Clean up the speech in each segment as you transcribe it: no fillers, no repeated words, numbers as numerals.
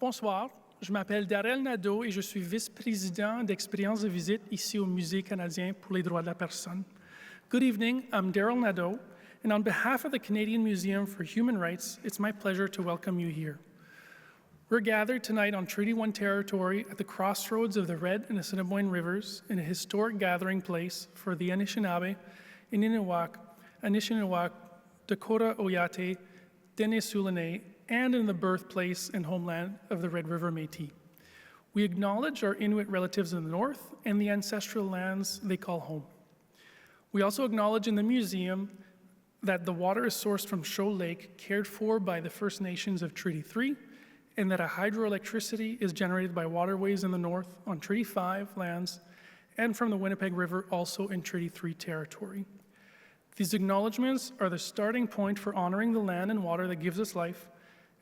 Bonsoir, je m'appelle Darrell Nadeau et je suis vice-président d'expérience de visite ici au Musée canadien pour les droits de la personne. Good evening, I'm Darrell Nadeau, and on behalf of the Canadian Museum for Human Rights, it's my pleasure to welcome you here. We're gathered tonight on Treaty 1 territory at the crossroads of the Red and Assiniboine Rivers in a historic gathering place for the Anishinaabe, Ininiwak, Dakota Oyate, Dene and in the birthplace and homeland of the Red River Métis. We acknowledge our Inuit relatives in the north and the ancestral lands they call home. We also acknowledge in the museum that the water is sourced from Shoal Lake, cared for by the First Nations of Treaty 3, and that a hydroelectricity is generated by waterways in the north on Treaty 5 lands and from the Winnipeg River also in Treaty 3 territory. These acknowledgements are the starting point for honoring the land and water that gives us life,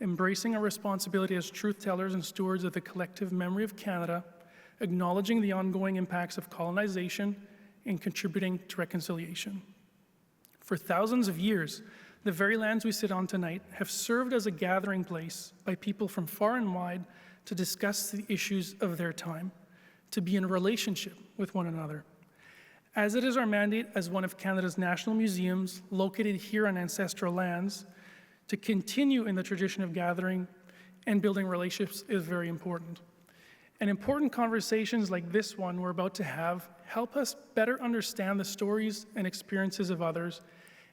embracing our responsibility as truth-tellers and stewards of the collective memory of Canada, acknowledging the ongoing impacts of colonization, and contributing to reconciliation. For thousands of years, the very lands we sit on tonight have served as a gathering place by people from far and wide to discuss the issues of their time, to be in a relationship with one another. As it is our mandate as one of Canada's national museums located here on ancestral lands, to continue in the tradition of gathering and building relationships is very important. And important conversations like this one we're about to have help us better understand the stories and experiences of others.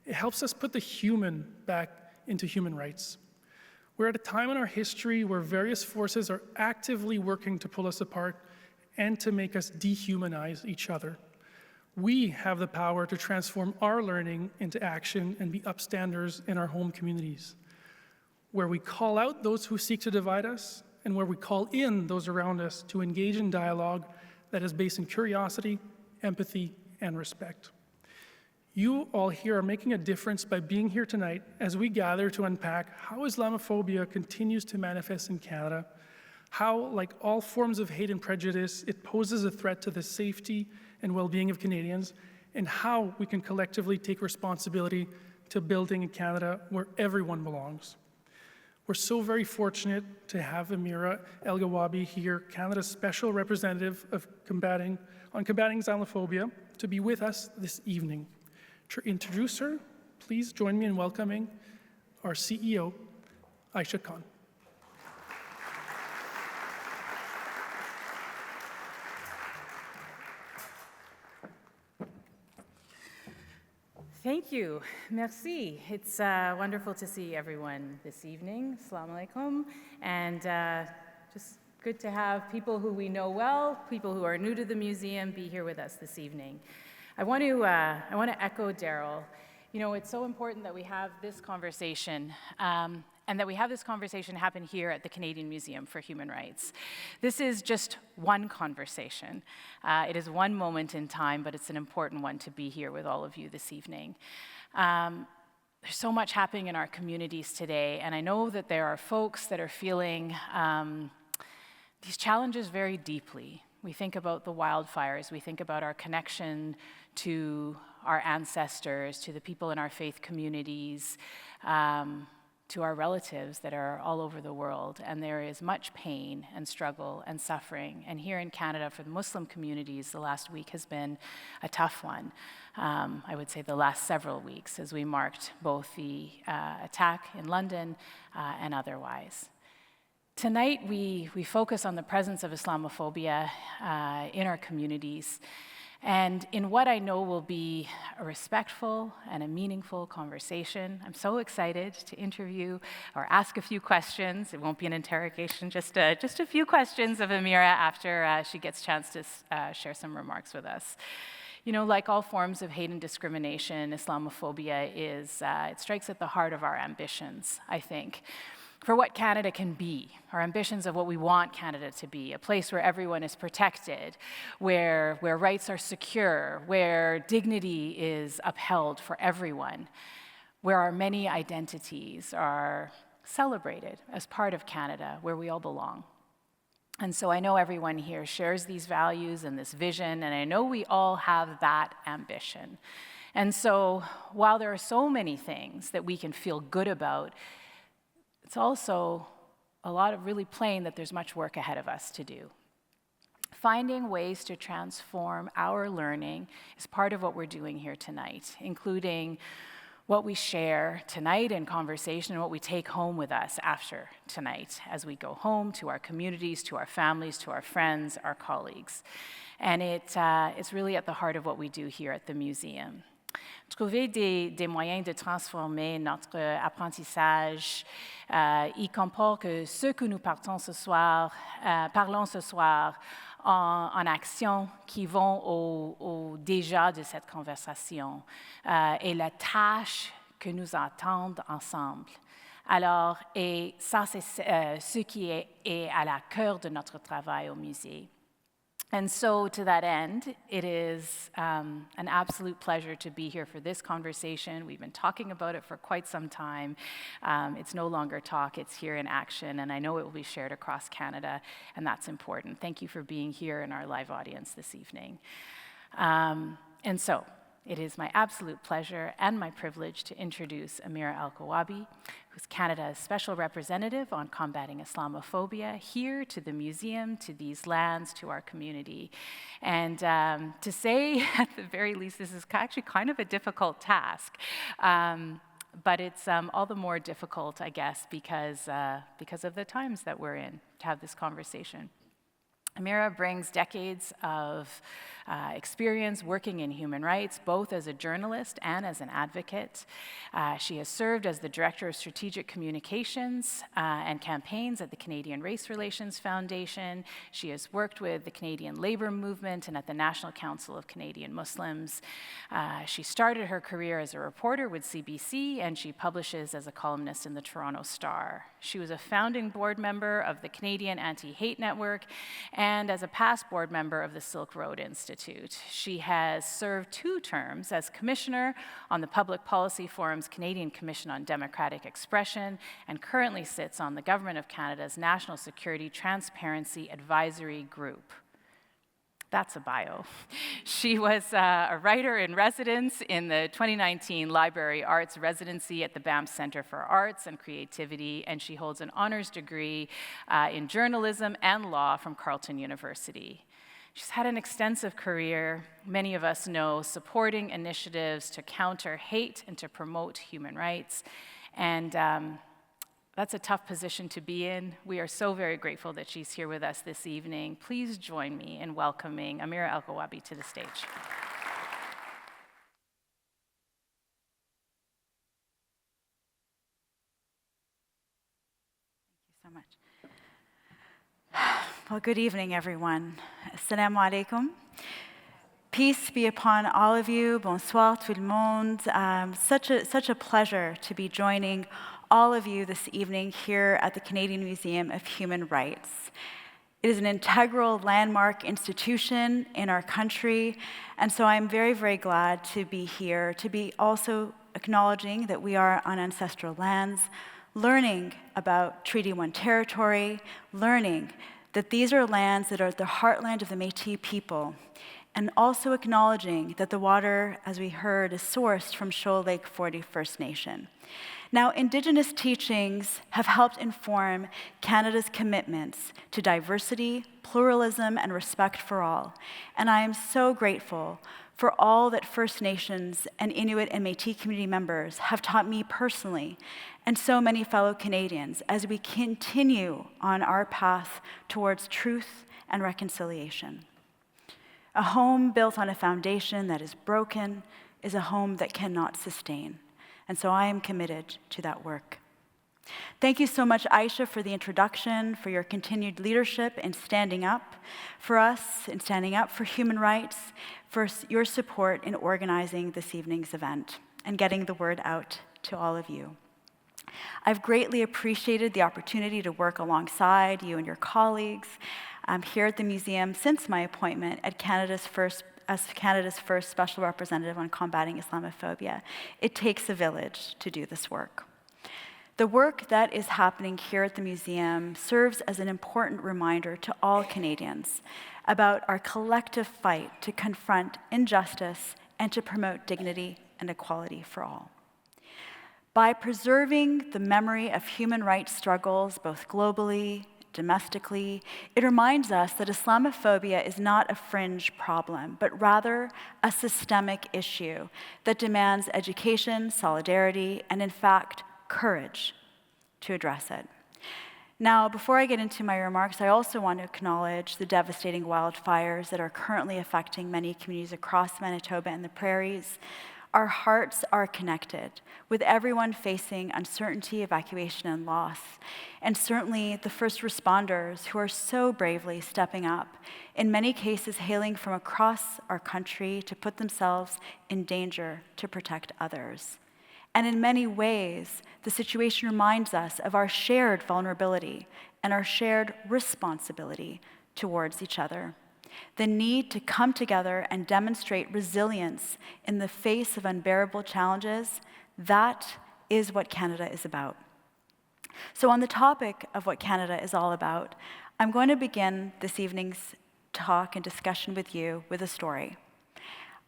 It helps us put the human back into human rights. We're at a time in our history where various forces are actively working to pull us apart and to make us dehumanize each other. We have the power to transform our learning into action and be upstanders in our home communities, where we call out those who seek to divide us and where we call in those around us to engage in dialogue that is based in curiosity, empathy, and respect. You all here are making a difference by being here tonight as we gather to unpack how Islamophobia continues to manifest in Canada, how, like all forms of hate and prejudice, it poses a threat to the safety and well-being of Canadians, and how we can collectively take responsibility to building a Canada where everyone belongs. We're so very fortunate to have Amira Elghawaby here, Canada's Special Representative of Combatting Islamophobia, to be with us this evening. To introduce her, please join me in welcoming our CEO, Isha Khan. Thank you. Merci. It's wonderful to see everyone this evening. Assalamu alaikum. And just good to have people who we know well, people who are new to the museum, be here with us this evening. I want to echo Darrell. You know, it's so important that we have this conversation and that we have this conversation happen here at the Canadian Museum for Human Rights. This is just one conversation. It is one moment in time, but it's an important one to be here with all of you this evening. There's so much happening in our communities today, and I know that there are folks that are feeling these challenges very deeply. We think about the wildfires, we think about our connection to our ancestors, to the people in our faith communities, to our relatives that are all over the world, and there is much pain and struggle and suffering. And here in Canada, for the Muslim communities, the last week has been a tough one. I would say the last several weeks, as we marked both the attack in London and otherwise. Tonight, we focus on the presence of Islamophobia in our communities, and in what I know will be a respectful and a meaningful conversation. I'm so excited to interview or ask a few questions. It won't be an interrogation, just a few questions of Amira after she gets a chance to share some remarks with us. You know, like all forms of hate and discrimination, Islamophobia it strikes at the heart of our ambitions, I think, for what Canada can be, our ambitions of what we want Canada to be, a place where everyone is protected, where rights are secure, where dignity is upheld for everyone, where our many identities are celebrated as part of Canada, where we all belong. And so I know everyone here shares these values and this vision, and I know we all have that ambition. And so while there are so many things that we can feel good about, it's also really plain that there's much work ahead of us to do. Finding ways to transform our learning is part of what we're doing here tonight, including what we share tonight in conversation and what we take home with us after tonight as we go home to our communities, to our families, to our friends, our colleagues. And it's really at the heart of what we do here at the museum. Trouver des moyens de transformer notre apprentissage y comporte que ce que nous parlons ce soir en actions qui vont au déjà de cette conversation et la tâche que nous attendons ensemble. Alors, et ça, c'est ce qui est à la cœur de notre travail au musée. And so, to that end, it is an absolute pleasure to be here for this conversation. We've been talking about it for quite some time. It's no longer talk, it's here in action, and I know it will be shared across Canada, and that's important. Thank you for being here in our live audience this evening. And so, it is my absolute pleasure and my privilege to introduce Amira Elghawaby, who's Canada's Special Representative on Combatting Islamophobia, here to the museum, to these lands, to our community. And to say, at the very least, this is actually kind of a difficult task. But it's all the more difficult, I guess, because of the times that we're in to have this conversation. Amira brings decades of experience working in human rights, both as a journalist and as an advocate. She has served as the Director of Strategic Communications and Campaigns at the Canadian Race Relations Foundation. She has worked with the Canadian Labour Movement and at the National Council of Canadian Muslims. She started her career as a reporter with CBC, and she publishes as a columnist in the Toronto Star. She was a founding board member of the Canadian Anti-Hate Network and as a past board member of the Silk Road Institute. She has served 2 terms as commissioner on the Public Policy Forum's Canadian Commission on Democratic Expression and currently sits on the Government of Canada's National Security Transparency Advisory Group. That's a bio. She was a writer in residence in the 2019 Library Arts Residency at the Banff Centre for Arts and Creativity, and she holds an honors degree in journalism and law from Carleton University. She's had an extensive career, many of us know, supporting initiatives to counter hate and to promote human rights, and that's a tough position to be in. We are so very grateful that she's here with us this evening. Please join me in welcoming Amira Elghawaby to the stage. Thank you so much. Well, good evening, everyone. Assalamu alaikum. Peace be upon all of you. Bonsoir tout le monde. Such a pleasure to be joining all of you this evening here at the Canadian Museum of Human Rights. It is an integral landmark institution in our country, and so I'm very, very glad to be here, to be also acknowledging that we are on ancestral lands, learning about Treaty 1 territory, learning that these are lands that are the heartland of the Métis people, and also acknowledging that the water, as we heard, is sourced from Shoal Lake 40 First Nation. Now, Indigenous teachings have helped inform Canada's commitments to diversity, pluralism, and respect for all. And I am so grateful for all that First Nations and Inuit and Métis community members have taught me personally, and so many fellow Canadians, as we continue on our path towards truth and reconciliation. A home built on a foundation that is broken is a home that cannot sustain. And so I am committed to that work. Thank you so much, Isha, for the introduction, for your continued leadership in standing up for us, in standing up for human rights, for your support in organizing this evening's event and getting the word out to all of you. I've greatly appreciated the opportunity to work alongside you and your colleagues here at the museum since my appointment as Canada's first Special Representative on Combatting Islamophobia. It takes a village to do this work. The work that is happening here at the museum serves as an important reminder to all Canadians about our collective fight to confront injustice and to promote dignity and equality for all. By preserving the memory of human rights struggles, both globally, domestically, it reminds us that Islamophobia is not a fringe problem, but rather a systemic issue that demands education, solidarity, and in fact, courage to address it. Now, before I get into my remarks, I also want to acknowledge the devastating wildfires that are currently affecting many communities across Manitoba and the prairies. Our hearts are connected with everyone facing uncertainty, evacuation, and loss, and certainly the first responders who are so bravely stepping up, in many cases hailing from across our country to put themselves in danger to protect others. And in many ways, the situation reminds us of our shared vulnerability and our shared responsibility towards each other. The need to come together and demonstrate resilience in the face of unbearable challenges, that is what Canada is about. So on the topic of what Canada is all about, I'm going to begin this evening's talk and discussion with you with a story.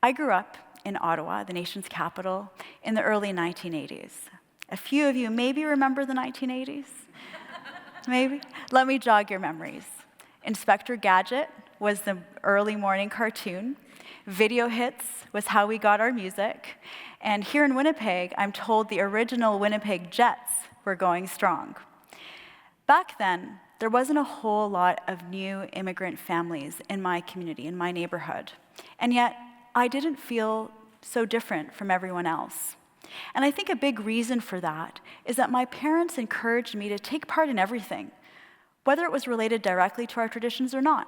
I grew up in Ottawa, the nation's capital, in the early 1980s. A few of you maybe remember the 1980s? Maybe? Let me jog your memories. Inspector Gadget was the early morning cartoon. Video hits was how we got our music. And here in Winnipeg, I'm told the original Winnipeg Jets were going strong. Back then, there wasn't a whole lot of new immigrant families in my community, in my neighborhood. And yet, I didn't feel so different from everyone else. And I think a big reason for that is that my parents encouraged me to take part in everything, whether it was related directly to our traditions or not.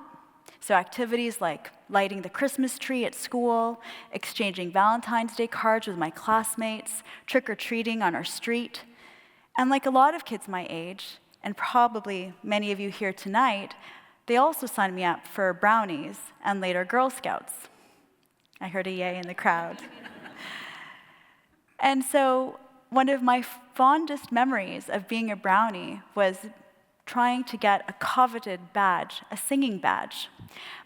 So activities like lighting the Christmas tree at school, exchanging Valentine's Day cards with my classmates, trick-or-treating on our street. And like a lot of kids my age, and probably many of you here tonight, they also signed me up for brownies and later Girl Scouts. I heard a yay in the crowd. And so one of my fondest memories of being a brownie was trying to get a coveted badge, a singing badge.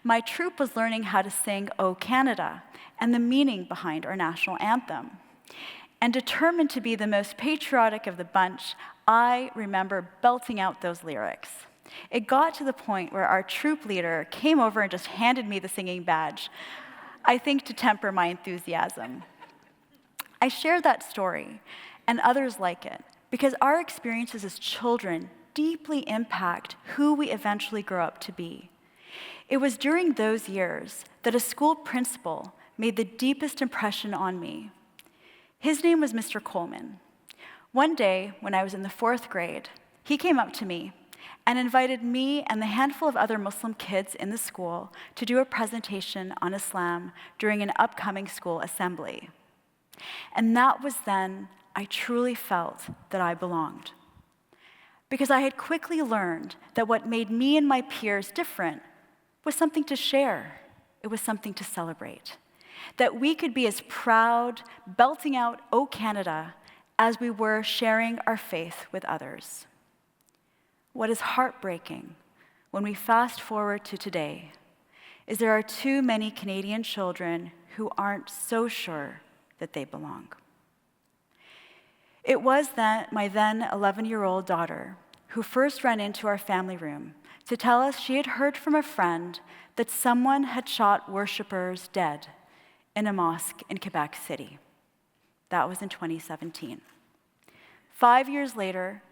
My troop was learning how to sing "O Canada" and the meaning behind our national anthem. And determined to be the most patriotic of the bunch, I remember belting out those lyrics. It got to the point where our troop leader came over and just handed me the singing badge, I think to temper my enthusiasm. I share that story and others like it because our experiences as children deeply impact who we eventually grow up to be. It was during those years that a school principal made the deepest impression on me. His name was Mr. Coleman. One day, when I was in the 4th grade, he came up to me and invited me and the handful of other Muslim kids in the school to do a presentation on Islam during an upcoming school assembly. And that was then I truly felt that I belonged. Because I had quickly learned that what made me and my peers different was something to share. It was something to celebrate. That we could be as proud, belting out "O Canada," as we were sharing our faith with others. What is heartbreaking when we fast forward to today is there are too many Canadian children who aren't so sure that they belong. It was my then 11-year-old daughter who first ran into our family room to tell us she had heard from a friend that someone had shot worshipers dead in a mosque in Quebec City. That was in 2017. 5 years later,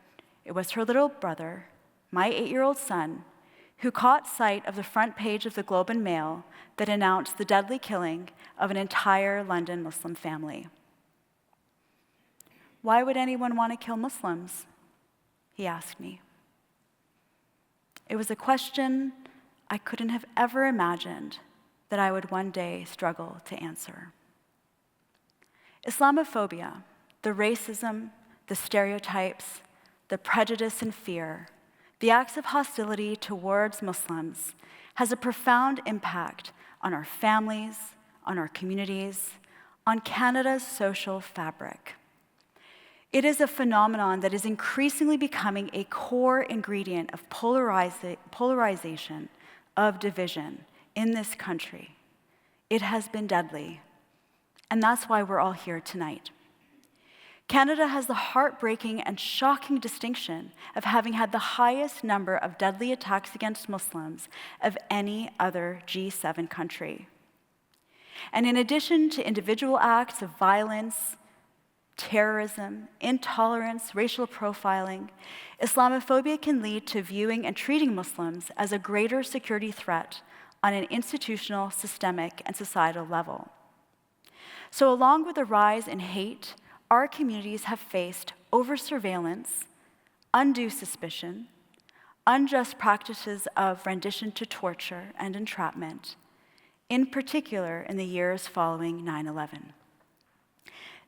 it was her little brother, my 8-year-old son, who caught sight of the front page of the Globe and Mail that announced the deadly killing of an entire London Muslim family. "Why would anyone want to kill Muslims?" he asked me. It was a question I couldn't have ever imagined that I would one day struggle to answer. Islamophobia, the racism, the stereotypes, the prejudice and fear, the acts of hostility towards Muslims has a profound impact on our families, on our communities, on Canada's social fabric. It is a phenomenon that is increasingly becoming a core ingredient of polarization, of division in this country. It has been deadly, and that's why we're all here tonight. Canada has the heartbreaking and shocking distinction of having had the highest number of deadly attacks against Muslims of any other G7 country. And in addition to individual acts of violence, terrorism, intolerance, racial profiling, Islamophobia can lead to viewing and treating Muslims as a greater security threat on an institutional, systemic, and societal level. So along with the rise in hate, our communities have faced over-surveillance, undue suspicion, unjust practices of rendition to torture and entrapment, in particular in the years following 9/11.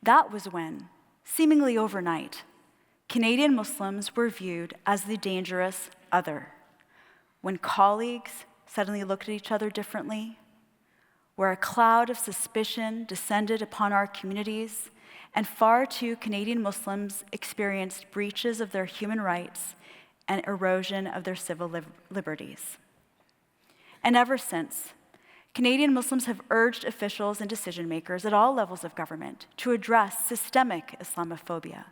That was when, seemingly overnight, Canadian Muslims were viewed as the dangerous other, when colleagues suddenly looked at each other differently, where a cloud of suspicion descended upon our communities, and far too Canadian Muslims experienced breaches of their human rights and erosion of their civil liberties. And ever since, Canadian Muslims have urged officials and decision makers at all levels of government to address systemic Islamophobia,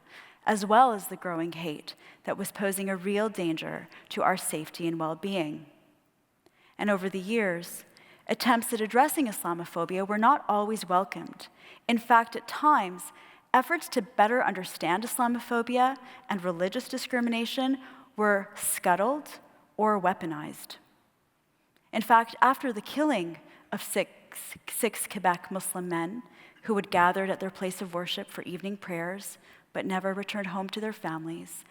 as well as the growing hate that was posing a real danger to our safety and well-being. And over the years, attempts at addressing Islamophobia were not always welcomed. In fact, at times, efforts to better understand Islamophobia and religious discrimination were scuttled or weaponized. In fact, after the killing of six Quebec Muslim men who had gathered at their place of worship for evening prayers but never returned home to their families,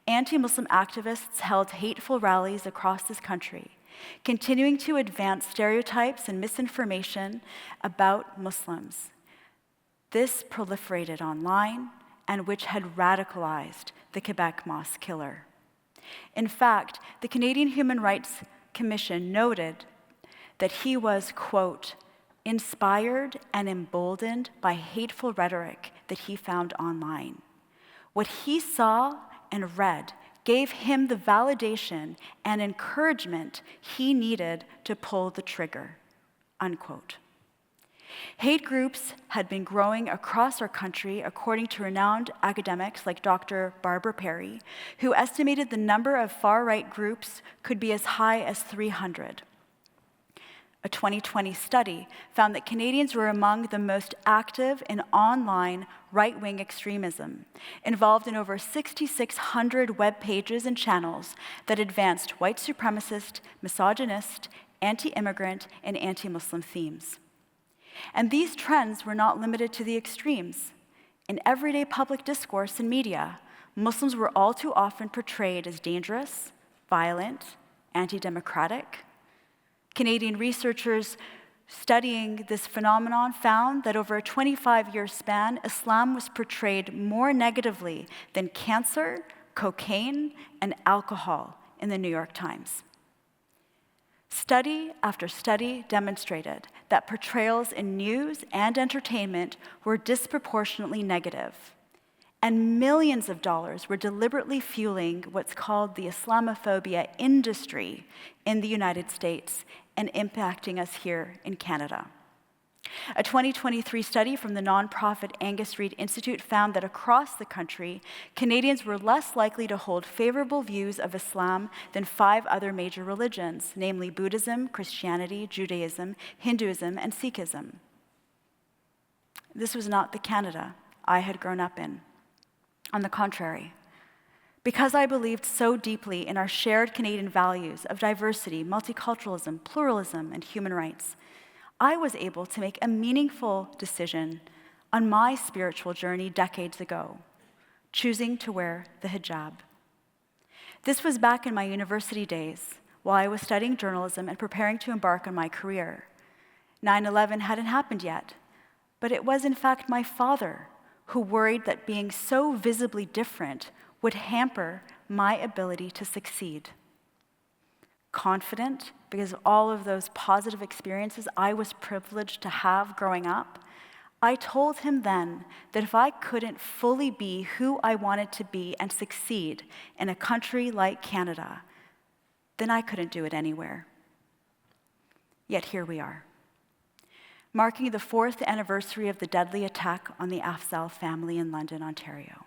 anti-Muslim activists held hateful rallies across this country, continuing to advance stereotypes and misinformation about Muslims. This proliferated online and which had radicalized the Quebec mosque killer. In fact, the Canadian Human Rights Commission noted that he was, quote, inspired and emboldened by hateful rhetoric that he found online. What he saw and read gave him the validation and encouragement he needed to pull the trigger, unquote. Hate groups had been growing across our country, according to renowned academics like Dr. Barbara Perry, who estimated the number of far-right groups could be as high as 300. A 2020 study found that Canadians were among the most active in online right-wing extremism, involved in over 6,600 web pages and channels that advanced white supremacist, misogynist, anti-immigrant, and anti-Muslim themes. And these trends were not limited to the extremes. In everyday public discourse and media, Muslims were all too often portrayed as dangerous, violent, anti-democratic. Canadian researchers studying this phenomenon found that over a 25-year span, Islam was portrayed more negatively than cancer, cocaine, and alcohol in the New York Times. Study after study demonstrated that portrayals in news and entertainment were disproportionately negative, and millions of dollars were deliberately fueling what's called the Islamophobia industry in the United States and impacting us here in Canada. A 2023 study from the nonprofit Angus Reid Institute found that across the country, Canadians were less likely to hold favorable views of Islam than 5 other major religions, namely Buddhism, Christianity, Judaism, Hinduism, and Sikhism. This was not the Canada I had grown up in. On the contrary, because I believed so deeply in our shared Canadian values of diversity, multiculturalism, pluralism, and human rights, I was able to make a meaningful decision on my spiritual journey decades ago, choosing to wear the hijab. This was back in my university days, while I was studying journalism and preparing to embark on my career. 9/11 hadn't happened yet, but it was in fact my father who worried that being so visibly different would hamper my ability to succeed. Confident, because of all of those positive experiences I was privileged to have growing up, I told him then that if I couldn't fully be who I wanted to be and succeed in a country like Canada, then I couldn't do it anywhere. Yet here we are. marking the 4th anniversary of the deadly attack on the Afzal family in London, Ontario,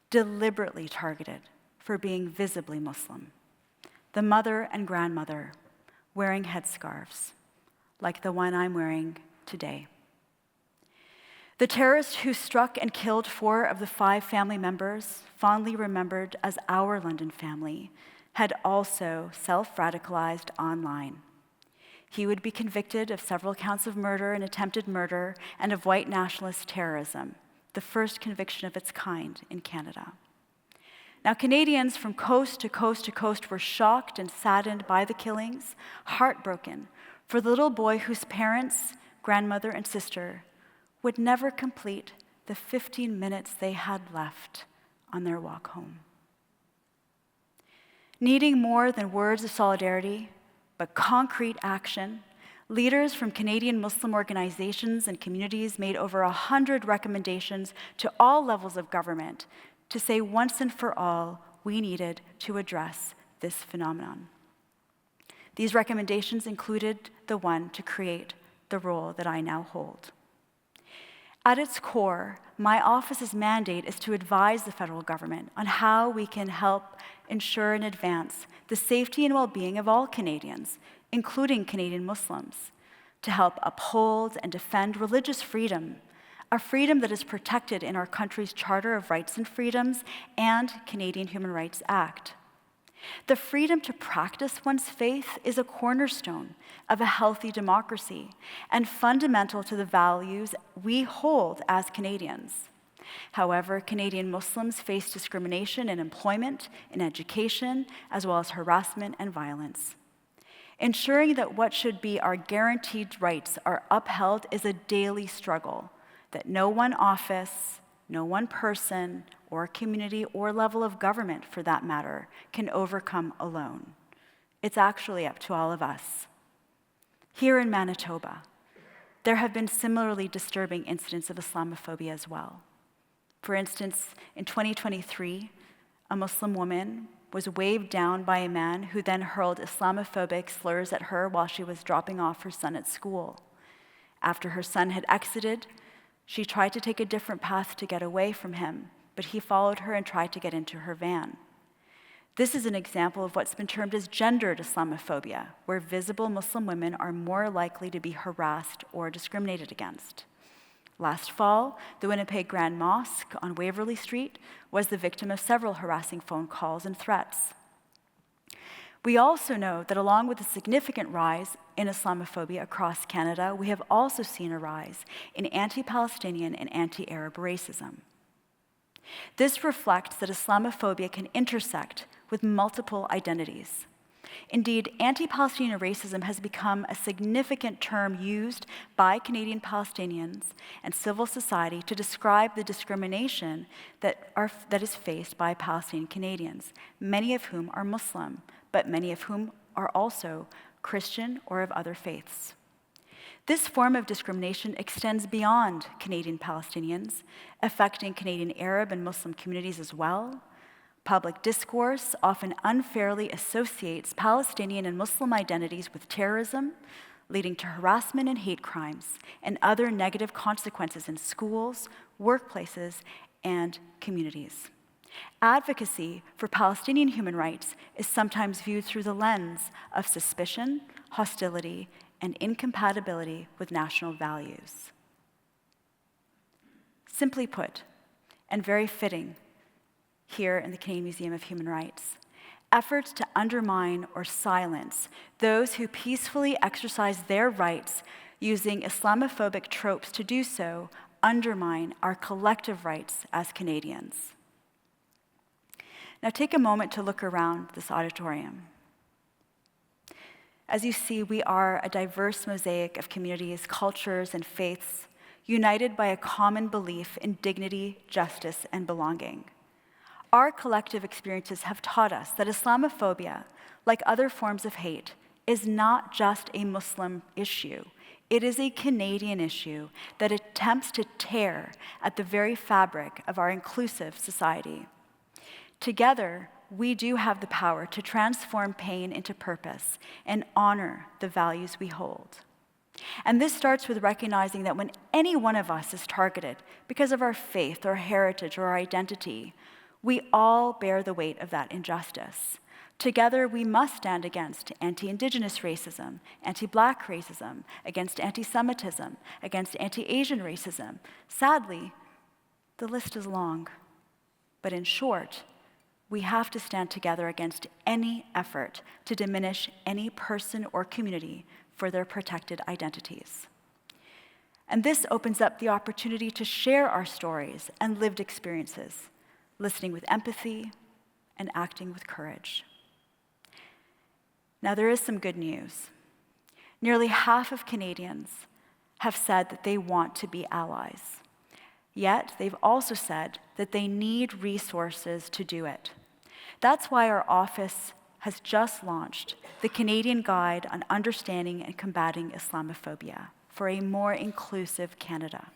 deliberately targeted for being visibly Muslim, the mother and grandmother wearing headscarves, like the one I'm wearing today. The terrorist who struck and killed 4 of the 5 family members, fondly remembered as our London family, had also self-radicalized online. He would be convicted of several counts of murder and attempted murder and of white nationalist terrorism, the first conviction of its kind in Canada. Now, Canadians from coast to coast to coast were shocked and saddened by the killings, heartbroken for the little boy whose parents, grandmother, and sister would never complete the 15 minutes they had left on their walk home. Needing more than words of solidarity, but concrete action, leaders from Canadian Muslim organizations and communities made over 100 recommendations to all levels of government to say once and for all we needed to address this phenomenon. These recommendations included the one to create the role that I now hold. At its core, my office's mandate is to advise the federal government on how we can help ensure and advance the safety and well-being of all Canadians, including Canadian Muslims, to help uphold and defend religious freedom, a freedom that is protected in our country's Charter of Rights and Freedoms and Canadian Human Rights Act. The freedom to practice one's faith is a cornerstone of a healthy democracy and fundamental to the values we hold as Canadians. However, Canadian Muslims face discrimination in employment, in education, as well as harassment and violence. Ensuring that what should be our guaranteed rights are upheld is a daily struggle that no one office, no one person, or community or level of government, for that matter, can overcome alone. It's actually up to all of us. Here in Manitoba, there have been similarly disturbing incidents of Islamophobia as well. For instance, in 2023, a Muslim woman was waved down by a man who then hurled Islamophobic slurs at her while she was dropping off her son at school. After her son had exited, she tried to take a different path to get away from him, but he followed her and tried to get into her van. This is an example of what's been termed as gendered Islamophobia, where visible Muslim women are more likely to be harassed or discriminated against. Last fall, the Winnipeg Grand Mosque on Waverly Street was the victim of several harassing phone calls and threats. We also know that along with a significant rise in Islamophobia across Canada, we have also seen a rise in anti-Palestinian and anti-Arab racism. This reflects that Islamophobia can intersect with multiple identities. Indeed, anti-Palestinian racism has become a significant term used by Canadian Palestinians and civil society to describe the discrimination that is faced by Palestinian Canadians, many of whom are Muslim, but many of whom are also Christian or of other faiths. This form of discrimination extends beyond Canadian Palestinians, affecting Canadian Arab and Muslim communities as well. Public discourse often unfairly associates Palestinian and Muslim identities with terrorism, leading to harassment and hate crimes and other negative consequences in schools, workplaces, and communities. Advocacy for Palestinian human rights is sometimes viewed through the lens of suspicion, hostility, and incompatibility with national values. Simply put, and very fitting here in the Canadian Museum of Human Rights, efforts to undermine or silence those who peacefully exercise their rights using Islamophobic tropes to do so undermine our collective rights as Canadians. Now take a moment to look around this auditorium. As you see, we are a diverse mosaic of communities, cultures, and faiths, united by a common belief in dignity, justice, and belonging. Our collective experiences have taught us that Islamophobia, like other forms of hate, is not just a Muslim issue. It is a Canadian issue that attempts to tear at the very fabric of our inclusive society. Together, we do have the power to transform pain into purpose and honor the values we hold. And this starts with recognizing that when any one of us is targeted because of our faith, our heritage, or our identity, we all bear the weight of that injustice. Together, we must stand against anti-Indigenous racism, anti-Black racism, against anti-Semitism, against anti-Asian racism. Sadly, the list is long. But in short, we have to stand together against any effort to diminish any person or community for their protected identities. And this opens up the opportunity to share our stories and lived experiences, listening with empathy and acting with courage. Now, there is some good news. Nearly half of Canadians have said that they want to be allies. Yet, they've also said that they need resources to do it. That's why our office has just launched the Canadian Guide on Understanding and Combating Islamophobia for a more inclusive Canada.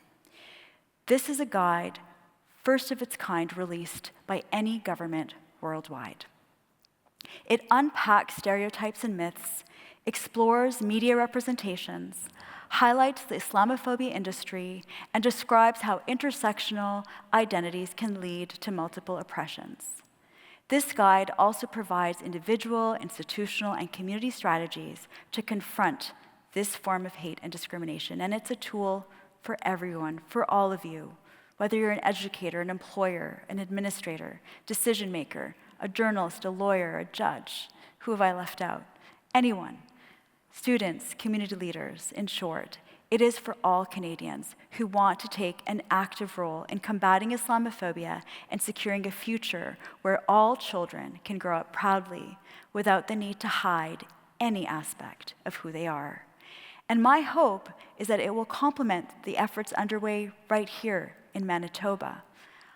This is a guide, first of its kind, released by any government worldwide. It unpacks stereotypes and myths, explores media representations, highlights the Islamophobia industry, and describes how intersectional identities can lead to multiple oppressions. This guide also provides individual, institutional, and community strategies to confront this form of hate and discrimination, and it's a tool for everyone, for all of you, whether you're an educator, an employer, an administrator, decision maker, a journalist, a lawyer, a judge. Who have I left out? Anyone. Students, community leaders, in short. It is for all Canadians who want to take an active role in combating Islamophobia and securing a future where all children can grow up proudly without the need to hide any aspect of who they are. And my hope is that it will complement the efforts underway right here in Manitoba,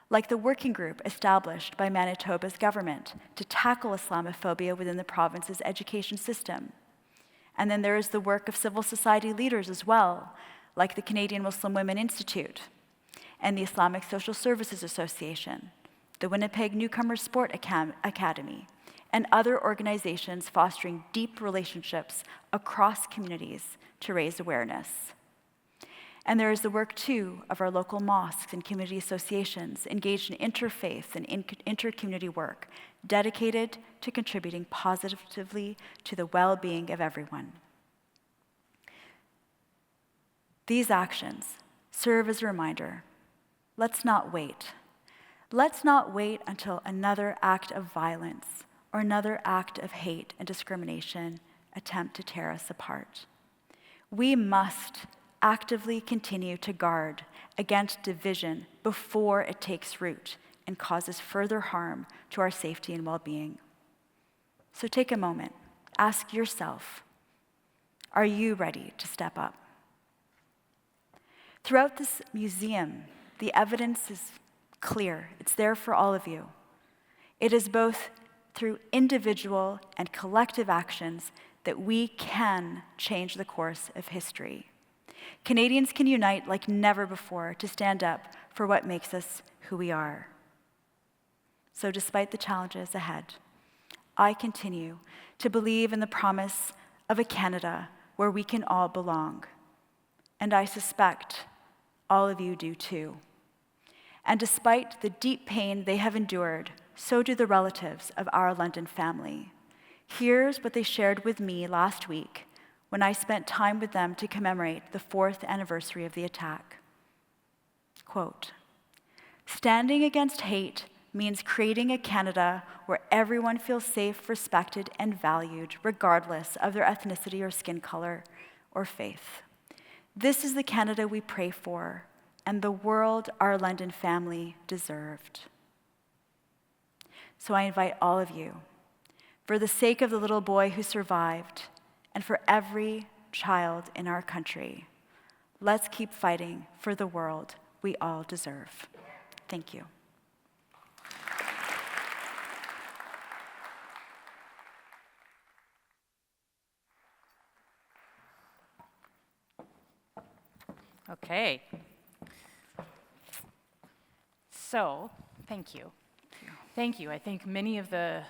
like the working group established by Manitoba's government to tackle Islamophobia within the province's education system. And then there is the work of civil society leaders as well, like the Canadian Muslim Women Institute and the Islamic Social Services Association, the Winnipeg Newcomer Sport Academy, and other organizations fostering deep relationships across communities to raise awareness. And there is the work, too, of our local mosques and community associations engaged in interfaith and inter-community work, dedicated to contributing positively to the well-being of everyone. These actions serve as a reminder. Let's not wait. Let's not wait until another act of violence or another act of hate and discrimination attempt to tear us apart. We must actively continue to guard against division before it takes root and causes further harm to our safety and well-being. So take a moment, ask yourself, are you ready to step up? Throughout this museum, the evidence is clear. It's there for all of you. It is both through individual and collective actions that we can change the course of history. Canadians can unite like never before to stand up for what makes us who we are. So despite the challenges ahead, I continue to believe in the promise of a Canada where we can all belong. And I suspect all of you do too. And despite the deep pain they have endured, so do the relatives of our London family. Here's what they shared with me last week when I spent time with them to commemorate the 4th anniversary of the attack. Quote, "Standing against hate means creating a Canada where everyone feels safe, respected, and valued, regardless of their ethnicity or skin color or faith. This is the Canada we pray for, and the world our London family deserved." So I invite all of you, for the sake of the little boy who survived, and for every child in our country, let's keep fighting for the world we all deserve. Thank you. Okay. So, thank you. Thank you. I think many of the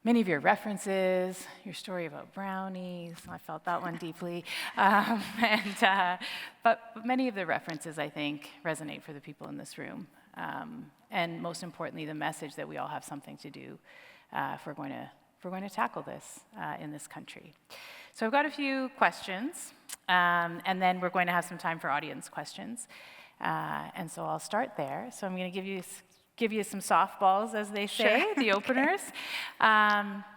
many of your references, your story about brownies, I felt that one deeply, but many of the references, I think, resonate for the people in this room. And most importantly, the message that we all have something to do if we're going to tackle this in this country. So I've got a few questions, and then we're going to have some time for audience questions. And so I'll start there. So I'm going to give you some softballs, as they say, Sure. the openers.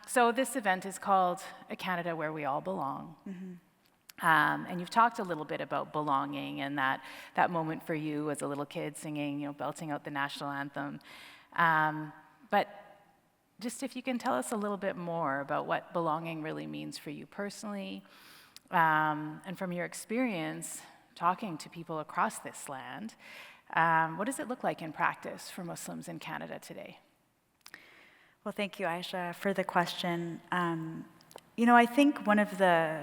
So this event is called A Canada Where We All Belong. And you've talked a little bit about belonging and that moment for you as a little kid singing, belting out the national anthem. But just if you can tell us a little bit more about what belonging really means for you personally, and from your experience talking to people across this land, what does it look like in practice for Muslims in Canada today? Well, thank you, Aisha, for the question. I think one of the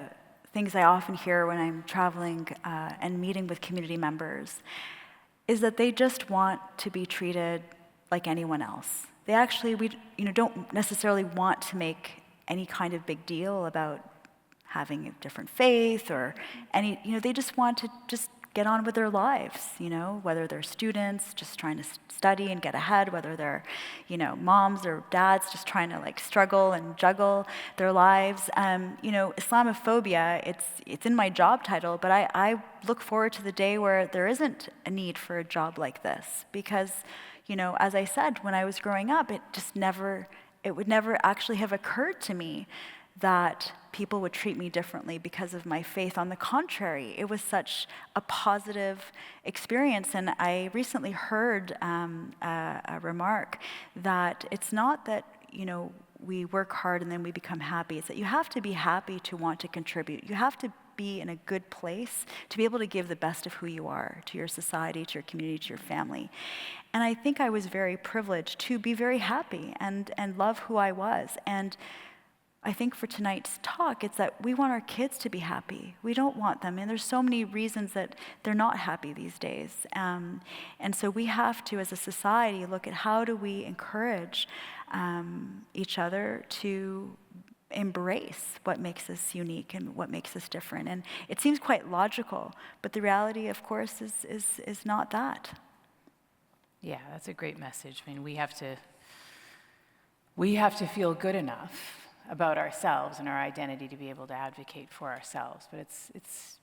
things I often hear when I'm traveling and meeting with community members is that they just want to be treated like anyone else. They actually, don't necessarily want to make any kind of big deal about having a different faith or any, they just want to just get on with their lives, whether they're students just trying to study and get ahead, whether they're, moms or dads just trying to struggle and juggle their lives. Islamophobia, it's in my job title, but I look forward to the day where there isn't a need for a job like this because, as I said, when I was growing up, it would never actually have occurred to me that people would treat me differently because of my faith. On the contrary, it was such a positive experience. And I recently heard a remark that it's not that, we work hard and then we become happy. It's that you have to be happy to want to contribute. You have to be in a good place to be able to give the best of who you are to your society, to your community, to your family. And I think I was very privileged to be very happy and love who I was. And I think for tonight's talk, it's that we want our kids to be happy. We don't want them, and there's so many reasons that they're not happy these days. And so we have to, as a society, look at how do we encourage each other to embrace what makes us unique and what makes us different. And it seems quite logical, but the reality, of course, is not that. Yeah, that's a great message. I mean, we have to feel good enough about ourselves and our identity to be able to advocate for ourselves, but it's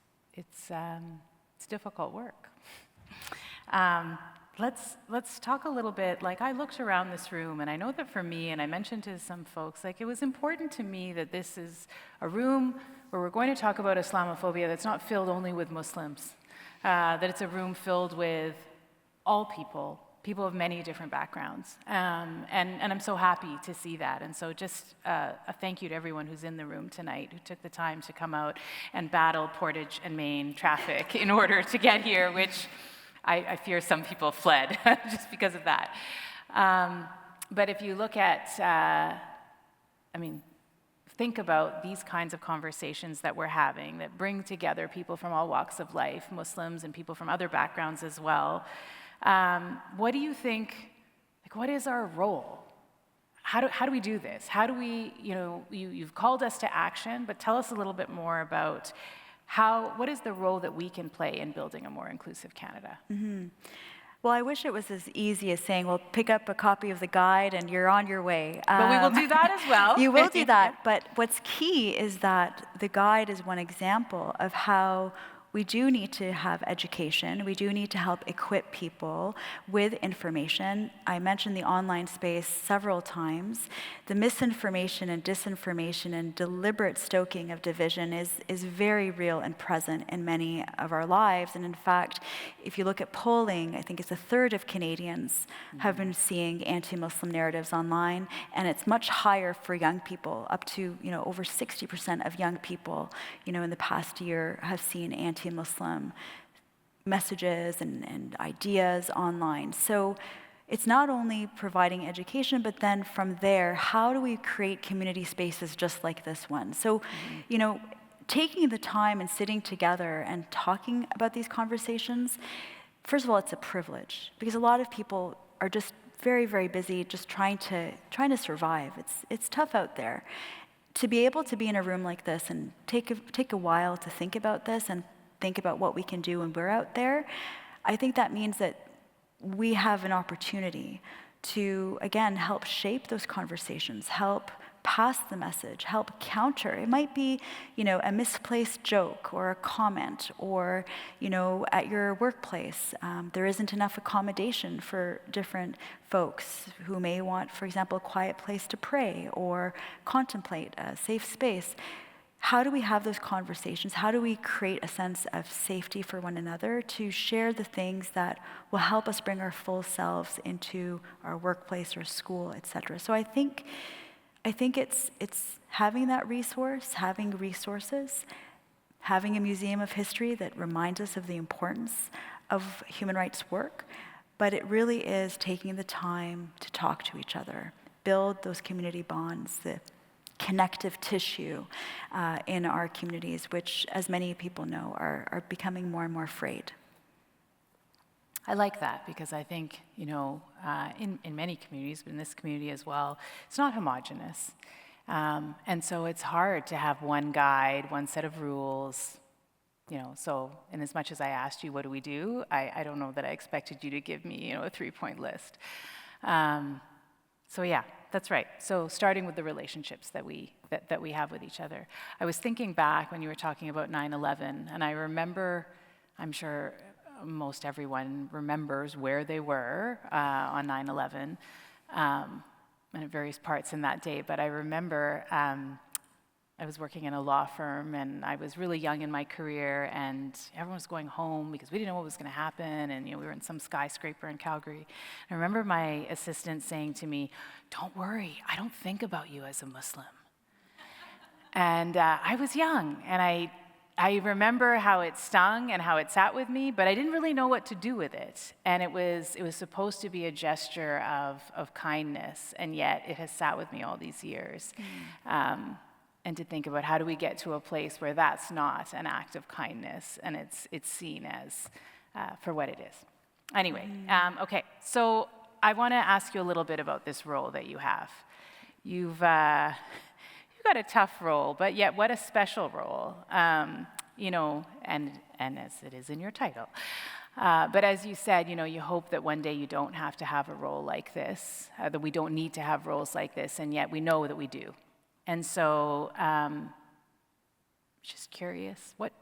difficult work. Let's talk a little bit. I looked around this room, and I know that for me, and I mentioned to some folks, it was important to me that this is a room where we're going to talk about Islamophobia that's not filled only with Muslims, that it's a room filled with all people of many different backgrounds. And I'm so happy to see that. And so just a thank you to everyone who's in the room tonight who took the time to come out and battle Portage and Main traffic in order to get here, which I fear some people fled just because of that. But if you look at, think about these kinds of conversations that we're having that bring together people from all walks of life, Muslims and people from other backgrounds as well. What do you think, what is our role? How do we do this? How do we, you've called us to action, but tell us a little bit more about what is the role that we can play in building a more inclusive Canada? Mm-hmm. Well, I wish it was as easy as saying, well, pick up a copy of the guide and you're on your way. But we will do that as well. You will do that, but what's key is that the guide is one example of how we do need to have education. We do need to help equip people with information. I mentioned the online space several times. The misinformation and disinformation and deliberate stoking of division is very real and present in many of our lives. And in fact, if you look at polling, I think it's a third of Canadians have been seeing anti-Muslim narratives online, and it's much higher for young people. Up to over 60% of young people, in the past year have seen anti-Muslim messages and ideas online. So it's not only providing education, but then from there, how do we create community spaces just like this one? So, taking the time and sitting together and talking about these conversations, first of all, it's a privilege because a lot of people are just very, very busy just trying to survive. It's tough out there. To be able to be in a room like this and take a while to think about this and think about what we can do when we're out there, I think that means that we have an opportunity to, again, help shape those conversations, help pass the message, help counter. It might be, a misplaced joke or a comment, or, at your workplace, there isn't enough accommodation for different folks who may want, for example, a quiet place to pray or contemplate, a safe space. How do we have those conversations? How do we create a sense of safety for one another to share the things that will help us bring our full selves into our workplace or school, et cetera? So I think it's having that resource, having resources, having a museum of history that reminds us of the importance of human rights work, but it really is taking the time to talk to each other, build those community bonds, the connective tissue in our communities, which, as many people know, are becoming more and more frayed. I like that, because I think, in many communities, but in this community as well, it's not homogenous. And so it's hard to have one guide, one set of rules, so in as much as I asked you, what do we do? I don't know that I expected you to give me, a 3-point list. So yeah, that's right. So starting with the relationships that we have with each other. I was thinking back when you were talking about 9/11, and I remember, I'm sure most everyone remembers where they were on 9/11 and at various parts in that day. But I remember I was working in a law firm, and I was really young in my career, and everyone was going home because we didn't know what was going to happen, and we were in some skyscraper in Calgary. I remember my assistant saying to me, "Don't worry, I don't think about you as a Muslim." And I was young, and I remember how it stung and how it sat with me, but I didn't really know what to do with it. And it was supposed to be a gesture of kindness, and yet it has sat with me all these years. And to think about, how do we get to a place where that's not an act of kindness and it's seen as for what it is. Anyway, okay, so I want to ask you a little bit about this role that you have. You've got a tough role, but yet what a special role, and as it is in your title. But as you said, you hope that one day you don't have to have a role like this, that we don't need to have roles like this, and yet we know that we do. And so, just curious, what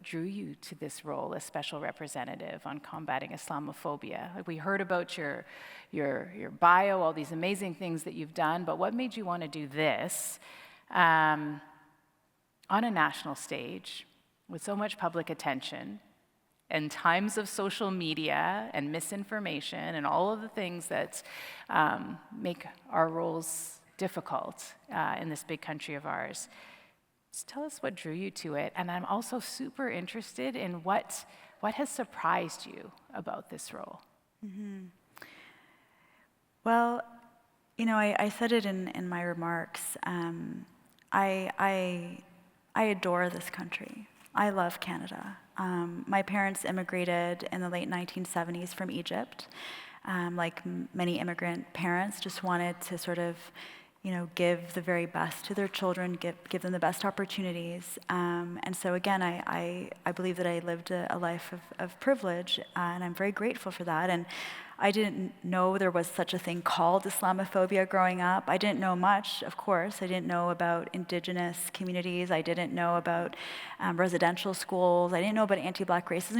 drew you to this role as special representative on combating Islamophobia? Like, we heard about your bio, all these amazing things that you've done, but what made you want to do this on a national stage with so much public attention, in times of social media and misinformation and all of the things that make our roles difficult in this big country of ours? Just tell us what drew you to it, and I'm also super interested in what has surprised you about this role. Mm-hmm. Well, I said it in my remarks. I adore this country. I love Canada. My parents immigrated in the late 1970s from Egypt. Like many immigrant parents, just wanted to sort of give the very best to their children, give them the best opportunities. And so again, I believe that I lived a life of privilege, and I'm very grateful for that. And I didn't know there was such a thing called Islamophobia growing up. I didn't know much, of course. I didn't know about Indigenous communities. I didn't know about residential schools. I didn't know about anti-Black racism.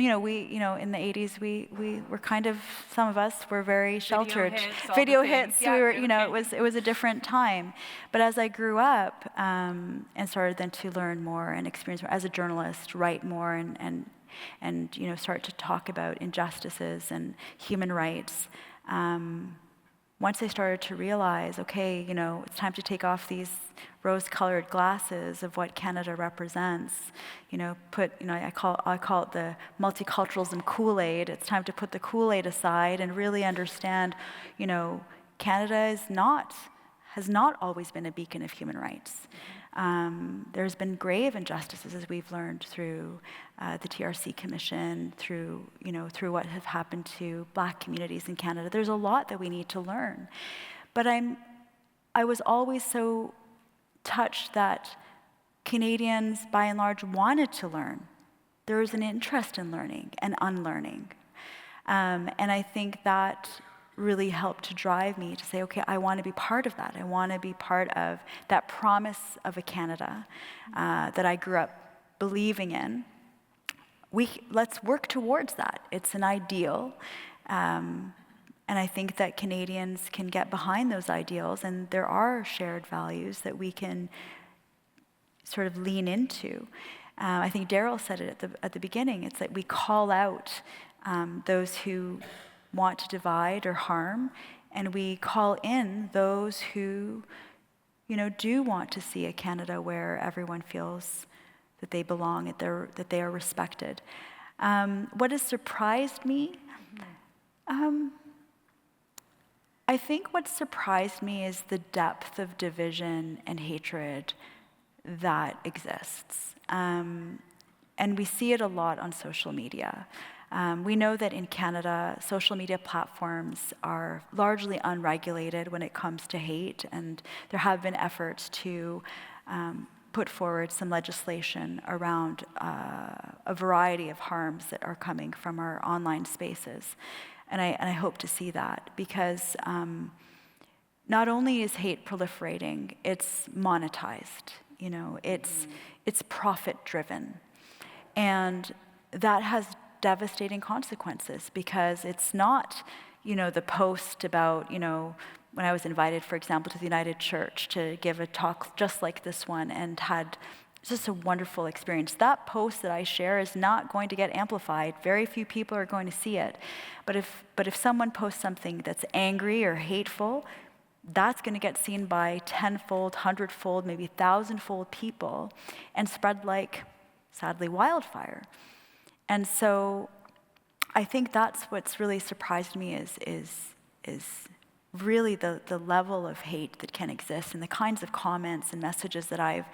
In the 80s, we were kind of, some of us were very sheltered. Video hits. Yeah, we were, it was a different time. But as I grew up and started then to learn more and experience more as a journalist, write more and start to talk about injustices and human rights. Once I started to realize, okay, it's time to take off these rose-colored glasses of what Canada represents. I call it the multiculturalism Kool-Aid. It's time to put the Kool-Aid aside and really understand, Canada has not always been a beacon of human rights. There's been grave injustices, as we've learned through the TRC Commission, through what has happened to Black communities in Canada. There's a lot that we need to learn. But I was always so touched that Canadians, by and large, wanted to learn. There was an interest in learning and unlearning. And I think that really helped to drive me to say, okay, I want to be part of that. I want to be part of that promise of a Canada that I grew up believing in. Let's work towards that. It's an ideal. And I think that Canadians can get behind those ideals, and there are shared values that we can sort of lean into. I think Daryl said it at the beginning. It's like we call out those who want to divide or harm, and we call in those who, do want to see a Canada where everyone feels that they belong, that they are respected. What has surprised me? I think what surprised me is the depth of division and hatred that exists. And we see it a lot on social media. We know that in Canada, social media platforms are largely unregulated when it comes to hate, and there have been efforts to put forward some legislation around a variety of harms that are coming from our online spaces. And I hope to see that, because not only is hate proliferating, it's monetized. It's profit-driven. And that has devastating consequences, because it's not, the post about, when I was invited, for example, to the United Church to give a talk just like this one and had just a wonderful experience. That post that I share is not going to get amplified. Very few people are going to see it. But if someone posts something that's angry or hateful, that's going to get seen by 10-fold, 100-fold, maybe 1,000-fold people and spread like, sadly, wildfire. And so I think that's what's really surprised me is really the level of hate that can exist, and the kinds of comments and messages that I've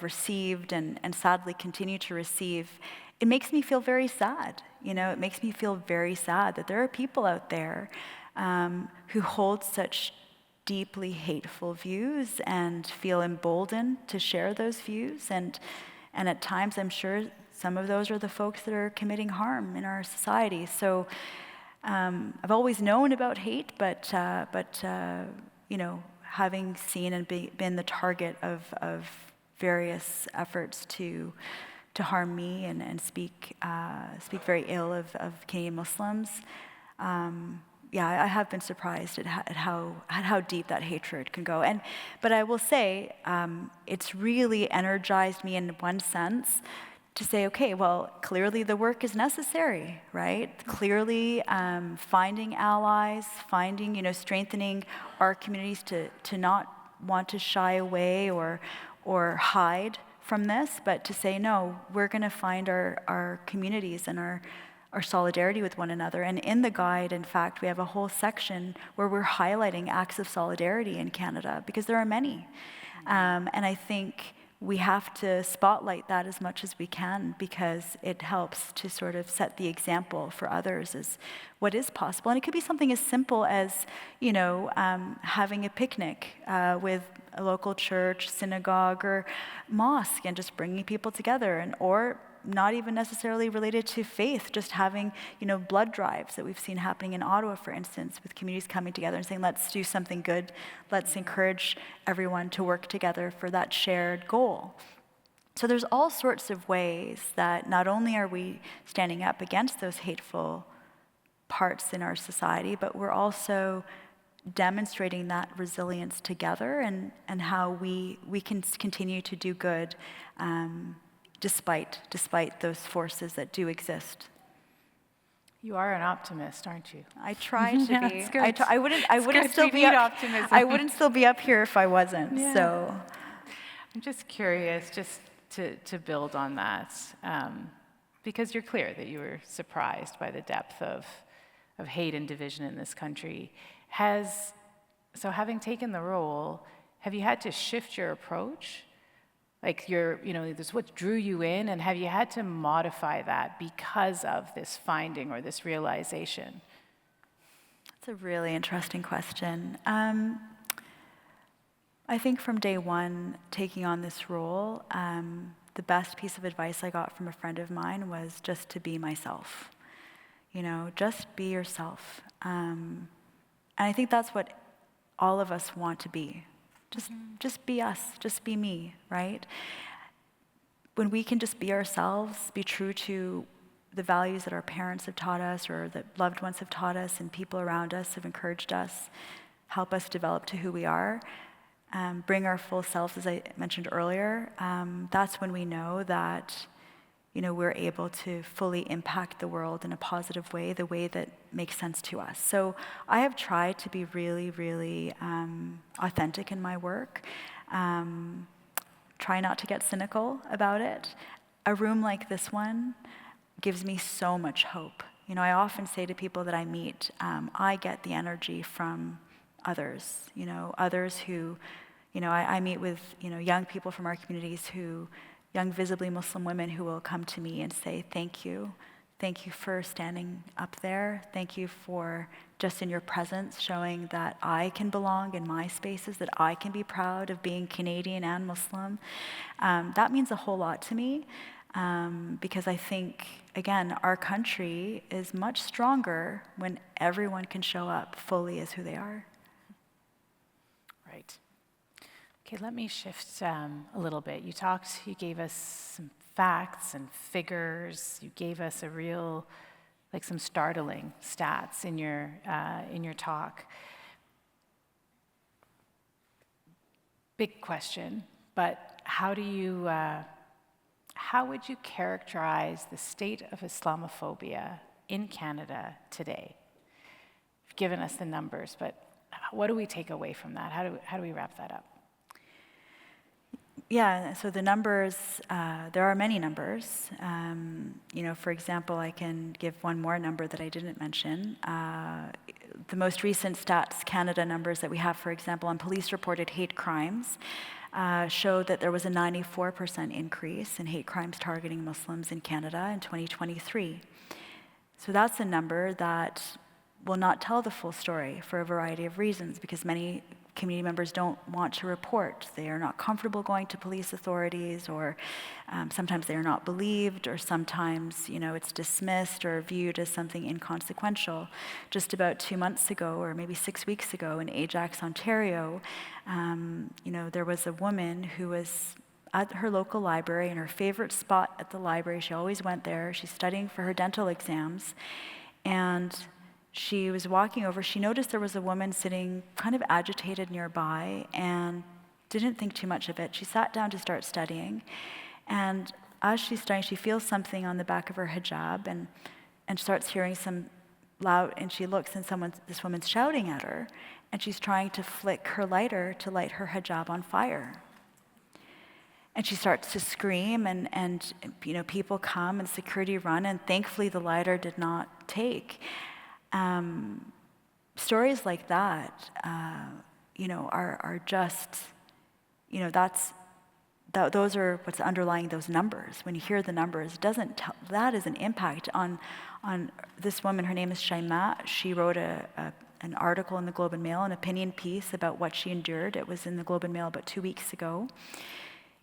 received and sadly continue to receive. It makes me feel very sad. It makes me feel very sad that there are people out there who hold such deeply hateful views and feel emboldened to share those views. And at times, I'm sure some of those are the folks that are committing harm in our society. So I've always known about hate, but having seen and been the target of various efforts to harm me and speak very ill of Canadian Muslims, I have been surprised at how deep that hatred can go. But I will say, it's really energized me in one sense to say, okay, well, clearly the work is necessary, right? Clearly, finding allies, strengthening our communities to not want to shy away or hide from this, but to say, no, we're going to find our communities and our solidarity with one another. And in the guide, in fact, we have a whole section where we're highlighting acts of solidarity in Canada, because there are many. And I think we have to spotlight that as much as we can, because it helps to sort of set the example for others as what is possible. And it could be something as simple as, having a picnic with a local church, synagogue, or mosque, and just bringing people together, or not even necessarily related to faith, just having, blood drives that we've seen happening in Ottawa, for instance, with communities coming together and saying, let's do something good. Let's encourage everyone to work together for that shared goal. So there's all sorts of ways that not only are we standing up against those hateful parts in our society, but we're also demonstrating that resilience together, and how we can continue to do good despite those forces that do exist. You are an optimist, aren't you? I try to Yeah, be. it's good. I wouldn't still be up. Optimism. I wouldn't still be up here if I wasn't. Yeah. So, I'm just curious, just to build on that, because you're clear that you were surprised by the depth of hate and division in this country. So having taken the role, have you had to shift your approach? Like this what drew you in, and have you had to modify that because of this finding or this realization? That's a really interesting question. I think from day one, taking on this role, the best piece of advice I got from a friend of mine was just to be myself. Just be yourself. And I think that's what all of us want to be. Just be us, just be me, right? When we can just be ourselves, be true to the values that our parents have taught us or that loved ones have taught us and people around us have encouraged us, help us develop to who we are, bring our full selves, as I mentioned earlier, that's when we know that we're able to fully impact the world in a positive way, the way that makes sense to us. So I have tried to be really, really authentic in my work. Try not to get cynical about it. A room like this one gives me so much hope. I often say to people that I meet, I get the energy from others, others who, I meet with, young people from our communities young visibly Muslim women who will come to me and say, thank you. Thank you for standing up there. Thank you for just in your presence showing that I can belong in my spaces, that I can be proud of being Canadian and Muslim. That means a whole lot to me because I think, again, our country is much stronger when everyone can show up fully as who they are. Right. Okay, let me shift a little bit. You gave us some facts and figures. You gave us some startling stats in your talk. Big question, but how would you characterize the state of Islamophobia in Canada today? You've given us the numbers, but what do we take away from that? How do we wrap that up? Yeah, so the numbers, there are many numbers. For example, I can give one more number that I didn't mention. The most recent Stats Canada numbers that we have, for example, on police-reported hate crimes, showed that there was a 94% increase in hate crimes targeting Muslims in Canada in 2023. So that's a number that will not tell the full story for a variety of reasons, because many community members don't want to report. They are not comfortable going to police authorities, or sometimes they are not believed, or sometimes, it's dismissed or viewed as something inconsequential. Just about 2 months ago, or maybe 6 weeks ago in Ajax, Ontario, there was a woman who was at her local library in her favorite spot at the library. She always went there. She's studying for her dental exams, and she was walking over. She noticed there was a woman sitting kind of agitated nearby and didn't think too much of it. She sat down to start studying, and as she's studying, she feels something on the back of her hijab and starts hearing some loud, and she looks and this woman's shouting at her, and she's trying to flick her lighter to light her hijab on fire. And she starts to scream, and people come and security run, and thankfully the lighter did not take. Stories like that, are just, those are what's underlying those numbers. When you hear the numbers, that is an impact on this woman. Her name is Shaima. She wrote an article in the Globe and Mail, an opinion piece about what she endured. It was in the Globe and Mail about 2 weeks ago.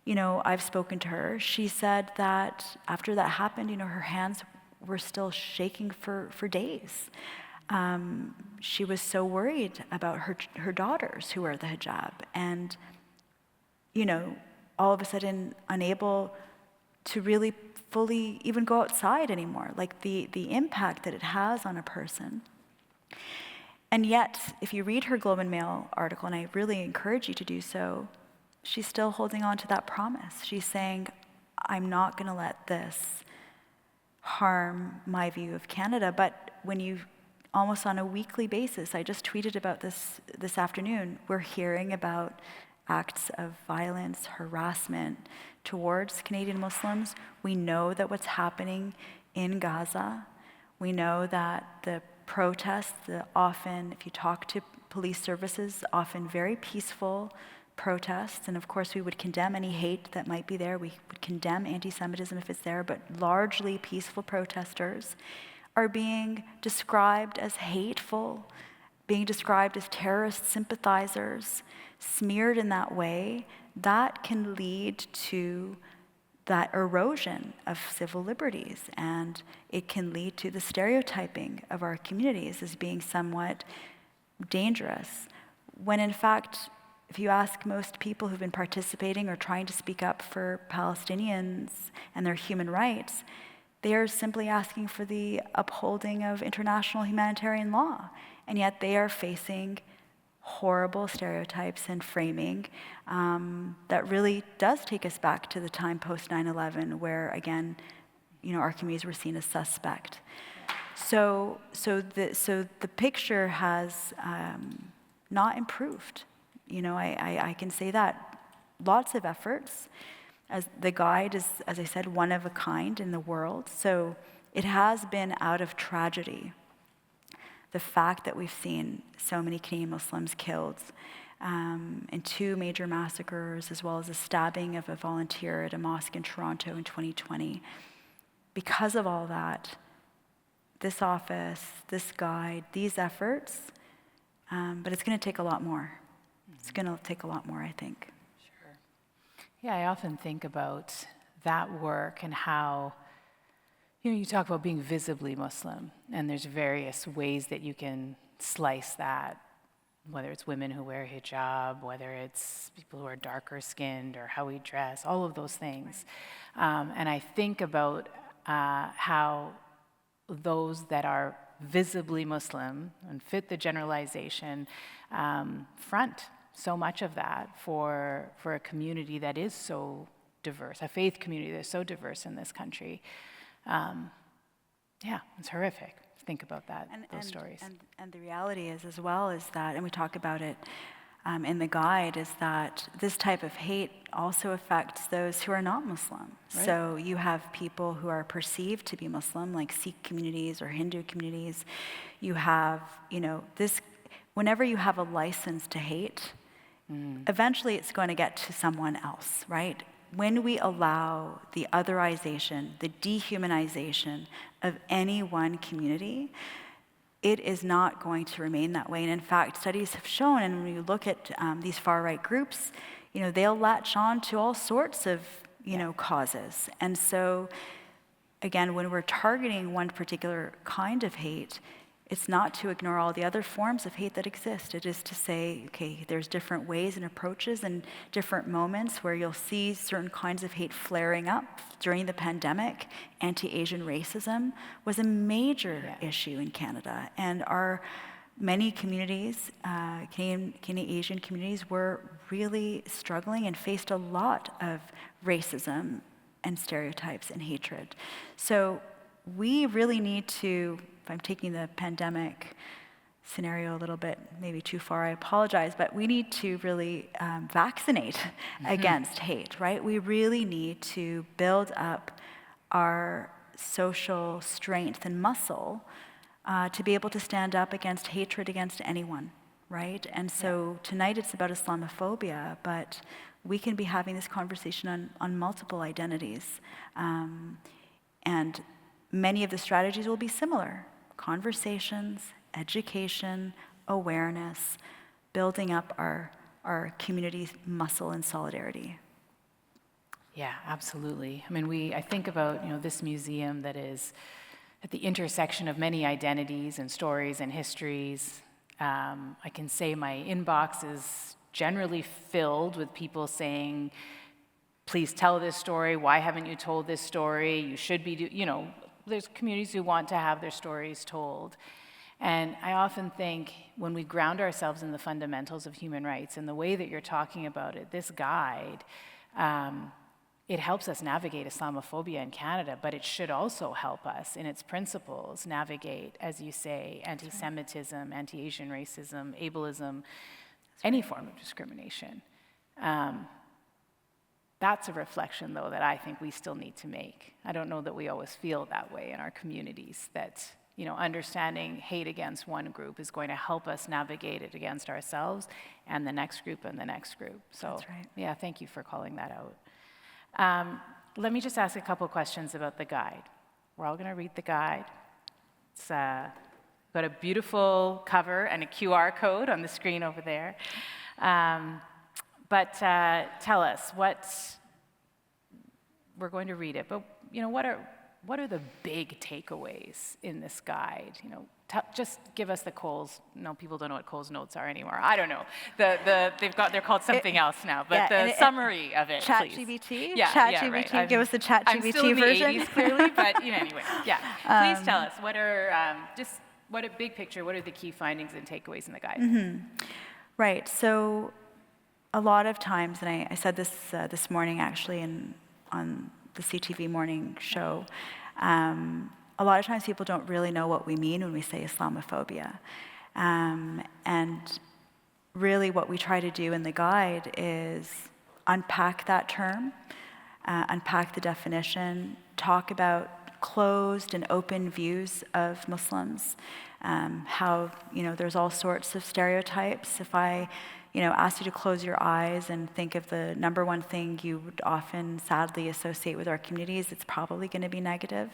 I've spoken to her. She said that after that happened, her hands were still shaking for days. She was so worried about her daughters who wear the hijab, and all of a sudden unable to really fully even go outside anymore, like the impact that it has on a person. And yet, if you read her Globe and Mail article, and I really encourage you to do so, she's still holding on to that promise. She's saying, I'm not going to let this harm my view of Canada. But when you, almost on a weekly basis, I just tweeted about this afternoon, we're hearing about acts of violence, harassment towards Canadian Muslims. We know that what's happening in Gaza, we know that the protests, often, if you talk to police services, often very peaceful protests, and of course we would condemn any hate that might be there. We would condemn anti-Semitism if it's there, but largely peaceful protesters are being described as hateful, being described as terrorist sympathizers, smeared in that way. That can lead to that erosion of civil liberties, and it can lead to the stereotyping of our communities as being somewhat dangerous, when in fact, if you ask most people who've been participating or trying to speak up for Palestinians and their human rights, they are simply asking for the upholding of international humanitarian law, and yet they are facing horrible stereotypes and framing that really does take us back to the time post 9/11, where again, our communities were seen as suspect. So the picture has not improved. I can say that. Lots of efforts. As the guide is, as I said, one of a kind in the world. So it has been out of tragedy. The fact that we've seen so many Canadian Muslims killed in 2 major massacres, as well as a stabbing of a volunteer at a mosque in Toronto in 2020. Because of all that, this office, this guide, these efforts, but it's going to take a lot more. It's going to take a lot more, I think. Sure. Yeah, I often think about that work and how, you talk about being visibly Muslim, and there's various ways that you can slice that, whether it's women who wear hijab, whether it's people who are darker skinned, or how we dress, all of those things. And I think about how those that are visibly Muslim and fit the generalization front so much of that for a community that is so diverse, a faith community that's so diverse in this country. Yeah, it's horrific. Think about that, those stories. And the reality is, as well, is that, and we talk about it in the guide, is that this type of hate also affects those who are not Muslim. Right. So you have people who are perceived to be Muslim, like Sikh communities or Hindu communities. You have, this, whenever you have a license to hate, eventually it's going to get to someone else, right? When we allow the otherization, the dehumanization of any one community, it is not going to remain that way. And in fact, studies have shown, and when you look at these far-right groups, they'll latch on to all sorts of, causes. And so, again, when we're targeting one particular kind of hate, it's not to ignore all the other forms of hate that exist. It is to say, okay, there's different ways and approaches and different moments where you'll see certain kinds of hate flaring up. During the pandemic, anti-Asian racism was a major issue in Canada. And our many communities, Canadian Asian communities, were really struggling and faced a lot of racism and stereotypes and hatred. So we really need to, if I'm taking the pandemic scenario a little bit maybe too far, I apologize, but we need to really vaccinate against hate, right? We really need to build up our social strength and muscle to be able to stand up against hatred against anyone, right? And so tonight it's about Islamophobia, but we can be having this conversation on multiple identities. And many of the strategies will be similar. Conversations, education, awareness, building up our community muscle and solidarity. Yeah, absolutely. I mean, I think about, this museum that is at the intersection of many identities and stories and histories. I can say my inbox is generally filled with people saying, please tell this story. Why haven't you told this story? You should be, there's communities who want to have their stories told. And I often think when we ground ourselves in the fundamentals of human rights and the way that you're talking about it, this guide, it helps us navigate Islamophobia in Canada, but it should also help us in its principles navigate, as you say, anti-Semitism, anti-Asian racism, ableism, any form of discrimination. That's a reflection, though, that I think we still need to make. I don't know that we always feel that way in our communities, that, understanding hate against one group is going to help us navigate it against ourselves and the next group and the next group. So, That's right. yeah, thank you for calling that out. Let me just ask a couple questions about the guide. We're all going to read the guide. It's got a beautiful cover and a QR code on the screen over there. But tell us we're going to read it, but what are the big takeaways in this guide? Just give us the Coles. No, people don't know what Coles notes are anymore. I don't know. They're called something else now. But the summary of it, please. ChatGPT. Yeah, ChatGPT. Right. Give us the ChatGPT I'm still in the version. 80s, clearly, but anyway, yeah. Please tell us what a big picture. What are the key findings and takeaways in the guide? Mm-hmm. Right. So, a lot of times, and I said this this morning actually on the CTV morning show. A lot of times people don't really know what we mean when we say Islamophobia. And really what we try to do in the guide is unpack that term, unpack the definition, talk about closed and open views of Muslims, how, there's all sorts of stereotypes. If I ask you to close your eyes and think of the number one thing you would often sadly associate with our communities, it's probably going to be negative.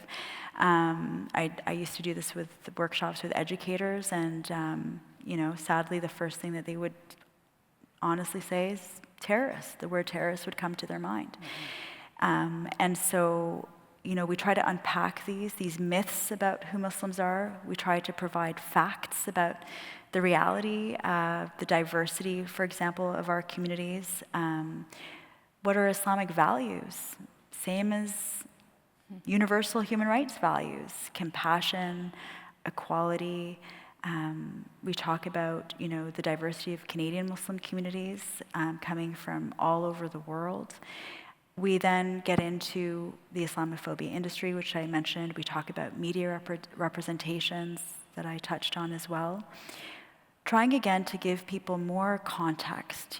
I used to do this with workshops with educators, and sadly the first thing that they would honestly say is terrorist. The word terrorist would come to their mind. And so, we try to unpack these myths about who Muslims are. We try to provide facts about the reality, the diversity, for example, of our communities. What are Islamic values? Same as universal human rights values, compassion, equality. We talk about, the diversity of Canadian Muslim communities coming from all over the world. We then get into the Islamophobia industry, which I mentioned. We talk about media representations that I touched on as well. Trying again to give people more context,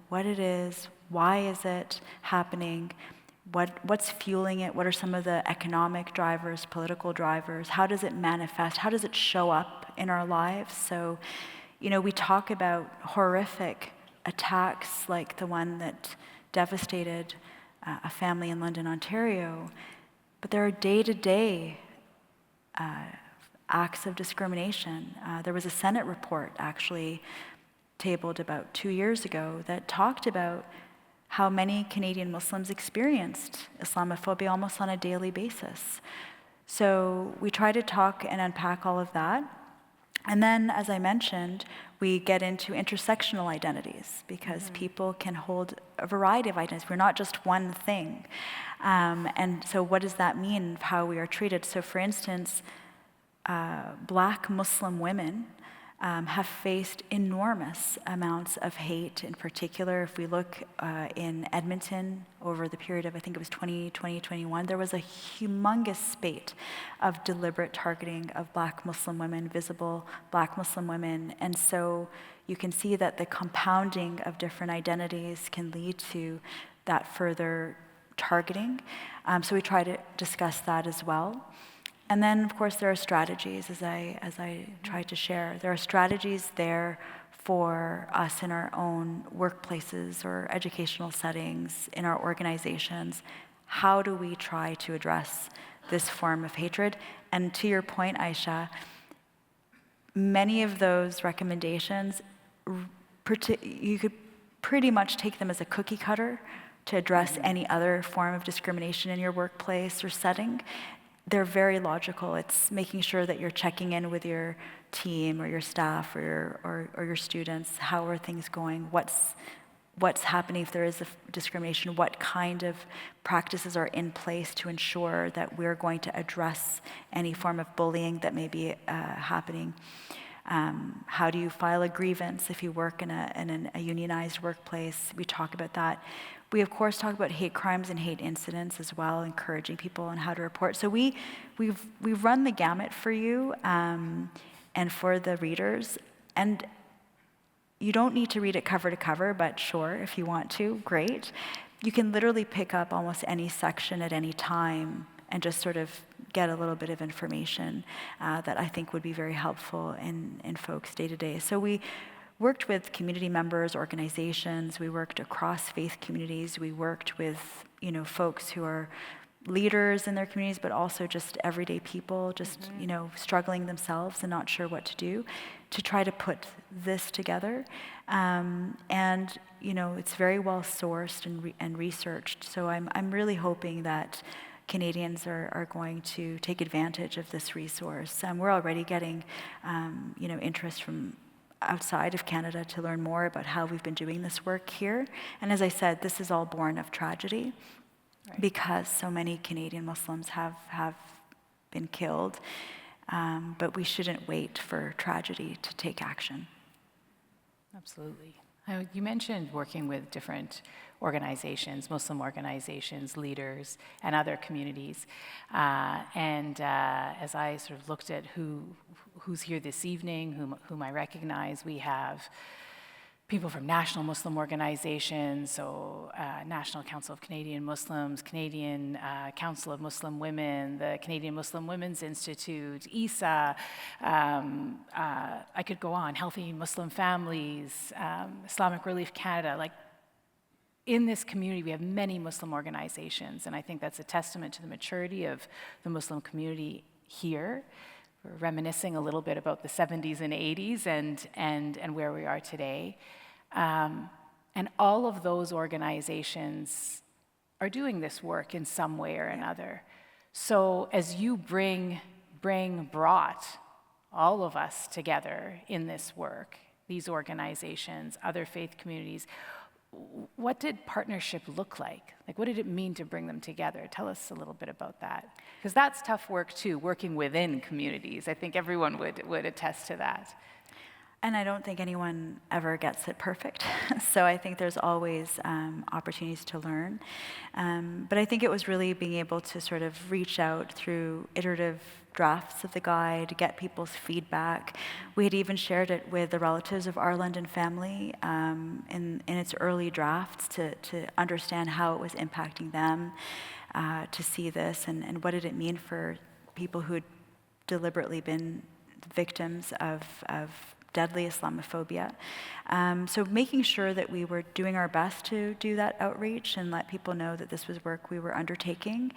what it is, why is it happening, what's fueling it, what are some of the economic drivers, political drivers, how does it manifest, how does it show up in our lives? So, we talk about horrific attacks like the one that devastated a family in London, Ontario, but there are day-to-day acts of discrimination. There was a Senate report actually tabled about 2 years ago that talked about how many Canadian Muslims experienced Islamophobia almost on a daily basis. So we try to talk and unpack all of that. And then, as I mentioned, we get into intersectional identities because people can hold a variety of identities. We're not just one thing. And so what does that mean, how we are treated? So for instance, Black Muslim women have faced enormous amounts of hate. In particular, if we look in Edmonton over the period of, I think it was 2020-21, there was a humongous spate of deliberate targeting of Black Muslim women, visible Black Muslim women. And so you can see that the compounding of different identities can lead to that further targeting. So we try to discuss that as well. And then, of course, there are strategies, as I tried to share. There are strategies there for us in our own workplaces or educational settings, in our organizations. How do we try to address this form of hatred? And to your point, Isha, many of those recommendations, you could pretty much take them as a cookie cutter to address any other form of discrimination in your workplace or setting. They're very logical. It's making sure that you're checking in with your team or your staff or your students. How are things going? What's happening if there is a discrimination? What kind of practices are in place to ensure that we're going to address any form of bullying that may be happening? How do you file a grievance if you work in a unionized workplace? We talk about that. We, of course, talk about hate crimes and hate incidents as well, encouraging people on how to report. So we've run the gamut for you and for the readers. And you don't need to read it cover to cover, but sure, if you want to, great. You can literally pick up almost any section at any time and just sort of get a little bit of information that I think would be very helpful in folks day to day. So we worked with community members, organizations, we worked across faith communities, we worked with, folks who are leaders in their communities, but also just everyday people, just, struggling themselves and not sure what to do, to try to put this together. And, it's very well sourced and researched. So I'm really hoping that Canadians are going to take advantage of this resource. We're already getting, interest from outside of Canada to learn more about how we've been doing this work here. And as I said, this is all born of tragedy, right, because so many Canadian Muslims have been killed. But we shouldn't wait for tragedy to take action. Absolutely. You mentioned working with different organizations, Muslim organizations, leaders, and other communities. As I sort of looked at who's here this evening, whom I recognize, we have people from national Muslim organizations, so National Council of Canadian Muslims, Canadian Council of Muslim Women, the Canadian Muslim Women's Institute, ISA, I could go on, Healthy Muslim Families, Islamic Relief Canada. Like, in this community, we have many Muslim organizations, and I think that's a testament to the maturity of the Muslim community here. We're reminiscing a little bit about the 70s and 80s and where we are today. And all of those organizations are doing this work in some way or another. So as you brought all of us together in this work, these organizations, other faith communities, what did partnership look like? Like, what did it mean to bring them together? Tell us a little bit about that. Because that's tough work too, working within communities. I think everyone would attest to that. And I don't think anyone ever gets it perfect. So I think there's always opportunities to learn. But I think it was really being able to sort of reach out through iterative drafts of the guide, get people's feedback. We had even shared it with the relatives of our London family in its early drafts to understand how it was impacting them, to see this, and what did it mean for people who had deliberately been victims of deadly Islamophobia. So making sure that we were doing our best to do that outreach and let people know that this was work we were undertaking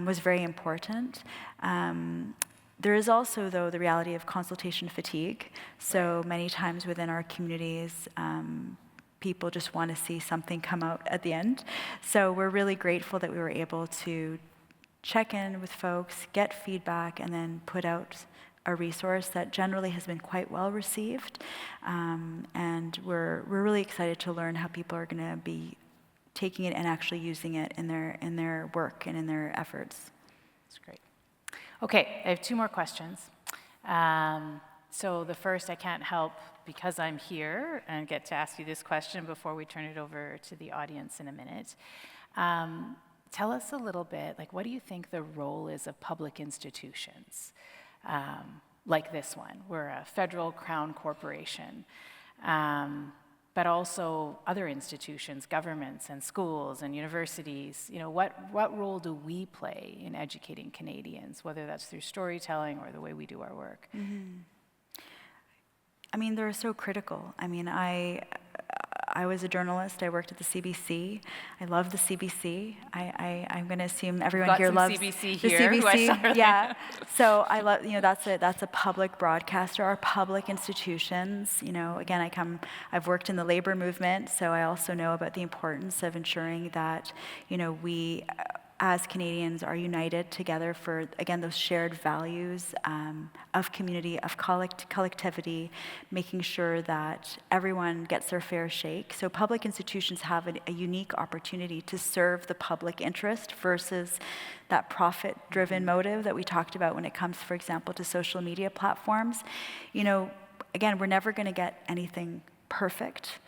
was very important. There is also, though, the reality of consultation fatigue. So many times within our communities, people just want to see something come out at the end. So we're really grateful that we were able to check in with folks, get feedback, and then put out a resource that generally has been quite well received. And we're really excited to learn how people are going to be taking it and actually using it in their work and in their efforts. That's great. Okay, I have two more questions. So the first, I can't help, because I'm here, and get to ask you this question before we turn it over to the audience in a minute. Tell us a little bit, like, what do you think the role is of public institutions? Like this one. We're a federal crown corporation, but also other institutions, governments and schools and universities. What role do we play in educating Canadians, whether that's through storytelling or the way we do our work? Mm-hmm. I mean, they're so critical. I mean, I was a journalist. I worked at the CBC. I love the CBC. I'm going to assume everyone here loves CBC the here, CBC. Yeah. So I love. That's a public broadcaster. Our public institutions. Again, I've worked in the labor movement, so I also know about the importance of ensuring that we, as Canadians, are united together for, again, those shared values of community, of collectivity, making sure that everyone gets their fair shake. So public institutions have a unique opportunity to serve the public interest versus that profit-driven motive that we talked about when it comes, for example, to social media platforms. Again, we're never going to get anything perfect.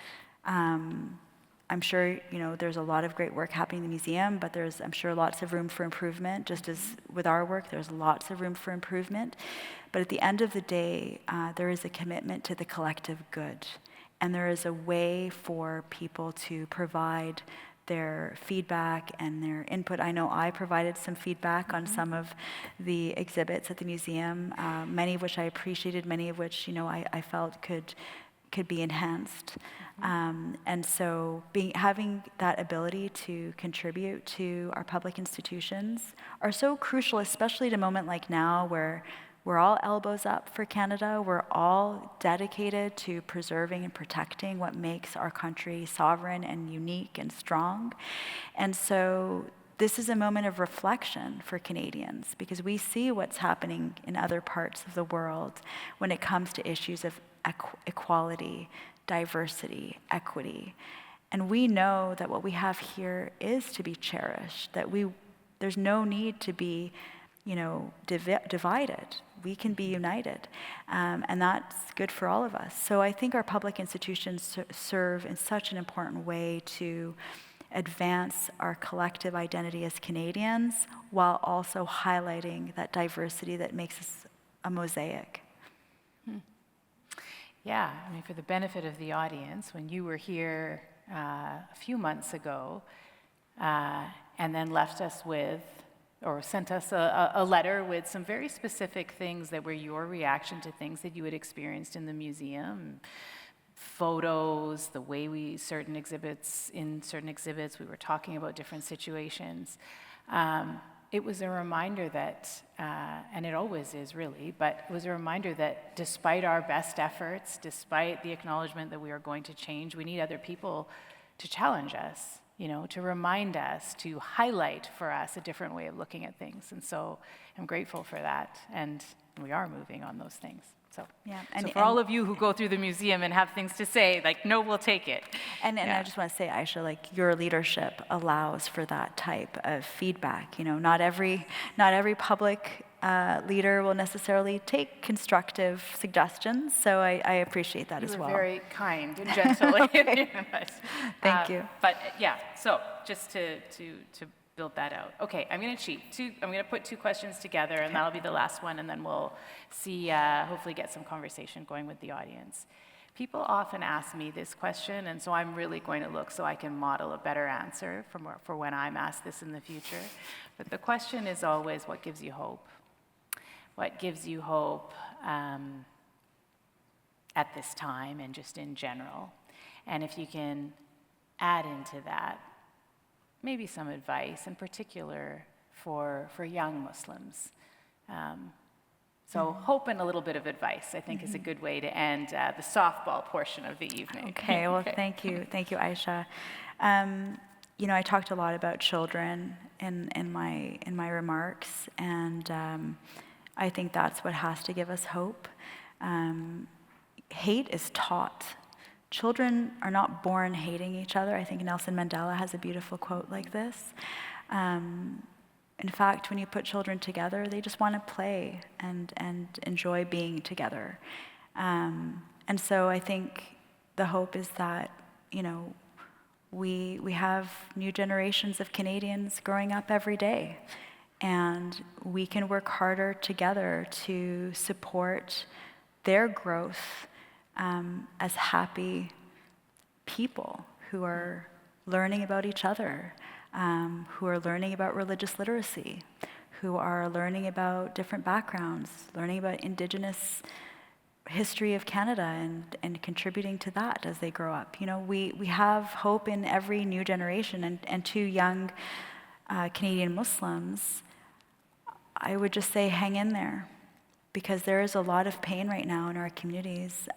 I'm sure, there's a lot of great work happening in the museum, but there's, I'm sure, lots of room for improvement. Just as with our work, there's lots of room for improvement. But at the end of the day, there is a commitment to the collective good. And there is a way for people to provide their feedback and their input. I know I provided some feedback on some of the exhibits at the museum, many of which I appreciated, many of which, I felt could be enhanced. And so having that ability to contribute to our public institutions are so crucial, especially at a moment like now where we're all elbows up for Canada. We're all dedicated to preserving and protecting what makes our country sovereign and unique and strong. And so this is a moment of reflection for Canadians, because we see what's happening in other parts of the world when it comes to issues of equality, diversity, equity. And we know that what we have here is to be cherished, that there's no need to be divided. We can be united, and that's good for all of us. So I think our public institutions serve in such an important way to advance our collective identity as Canadians, while also highlighting that diversity that makes us a mosaic. Yeah, for the benefit of the audience, when you were here a few months ago, and then left us with, or sent us a letter with some very specific things that were your reaction to things that you had experienced in the museum, photos, the way certain exhibits, we were talking about different situations. It was a reminder that, and it always is really, but it was a reminder that despite our best efforts, despite the acknowledgement that we are going to change, we need other people to challenge us, to remind us, to highlight for us a different way of looking at things. And so I'm grateful for that, and we are moving on those things. So, yeah, so for all of you who go through the museum and have things to say, no, we'll take it. And I just want to say, Isha, your leadership allows for that type of feedback. Not every public leader will necessarily take constructive suggestions, so I appreciate that as well. You were very kind and gentle. Thank you. But yeah, so just to build that out. Okay, I'm going to cheat. I'm going to put two questions together, and that'll be the last one, and then we'll see, hopefully get some conversation going with the audience. People often ask me this question, and so I'm really going to look so I can model a better answer for when I'm asked this in the future. But the question is always, what gives you hope? What gives you hope at this time and just in general? And if you can add into that, maybe some advice, in particular for young Muslims. So hope and a little bit of advice, I think, is a good way to end the softball portion of the evening. Okay, well, thank you, Isha. I talked a lot about children in my remarks, and I think that's what has to give us hope. Hate is taught. Children are not born hating each other. I think Nelson Mandela has a beautiful quote like this. In fact, when you put children together, they just want to play and enjoy being together. And so I think the hope is that, we have new generations of Canadians growing up every day, and we can work harder together to support their growth as happy people who are learning about each other, who are learning about religious literacy, who are learning about different backgrounds, learning about Indigenous history of Canada and contributing to that as they grow up. We have hope in every new generation, and to young Canadian Muslims, I would just say hang in there, because there is a lot of pain right now in our communities.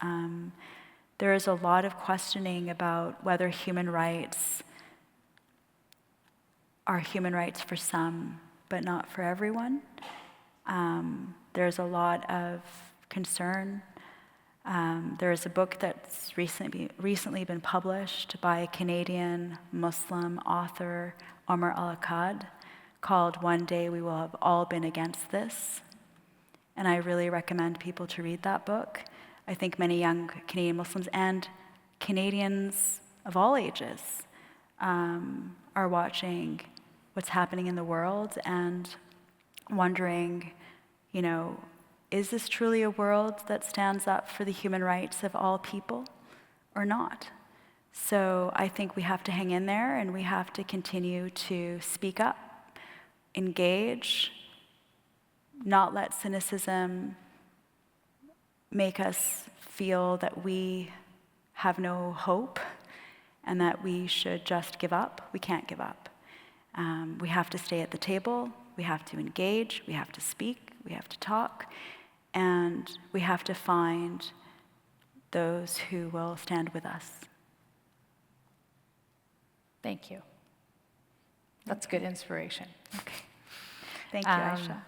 There is a lot of questioning about whether human rights are human rights for some, but not for everyone. There's a lot of concern. There is a book that's recently been published by a Canadian Muslim author, Amira Elghawaby, called "One Day We Will Have All Been Against This." And I really recommend people to read that book. I think many young Canadian Muslims and Canadians of all ages are watching what's happening in the world and wondering, is this truly a world that stands up for the human rights of all people or not? So I think we have to hang in there, and we have to continue to speak up, engage, not let cynicism make us feel that we have no hope and that we should just give up. We can't give up. We have to stay at the table, we have to engage, we have to speak, we have to talk, and we have to find those who will stand with us. Thank you. That's good inspiration. Okay. Thank you, Aisha.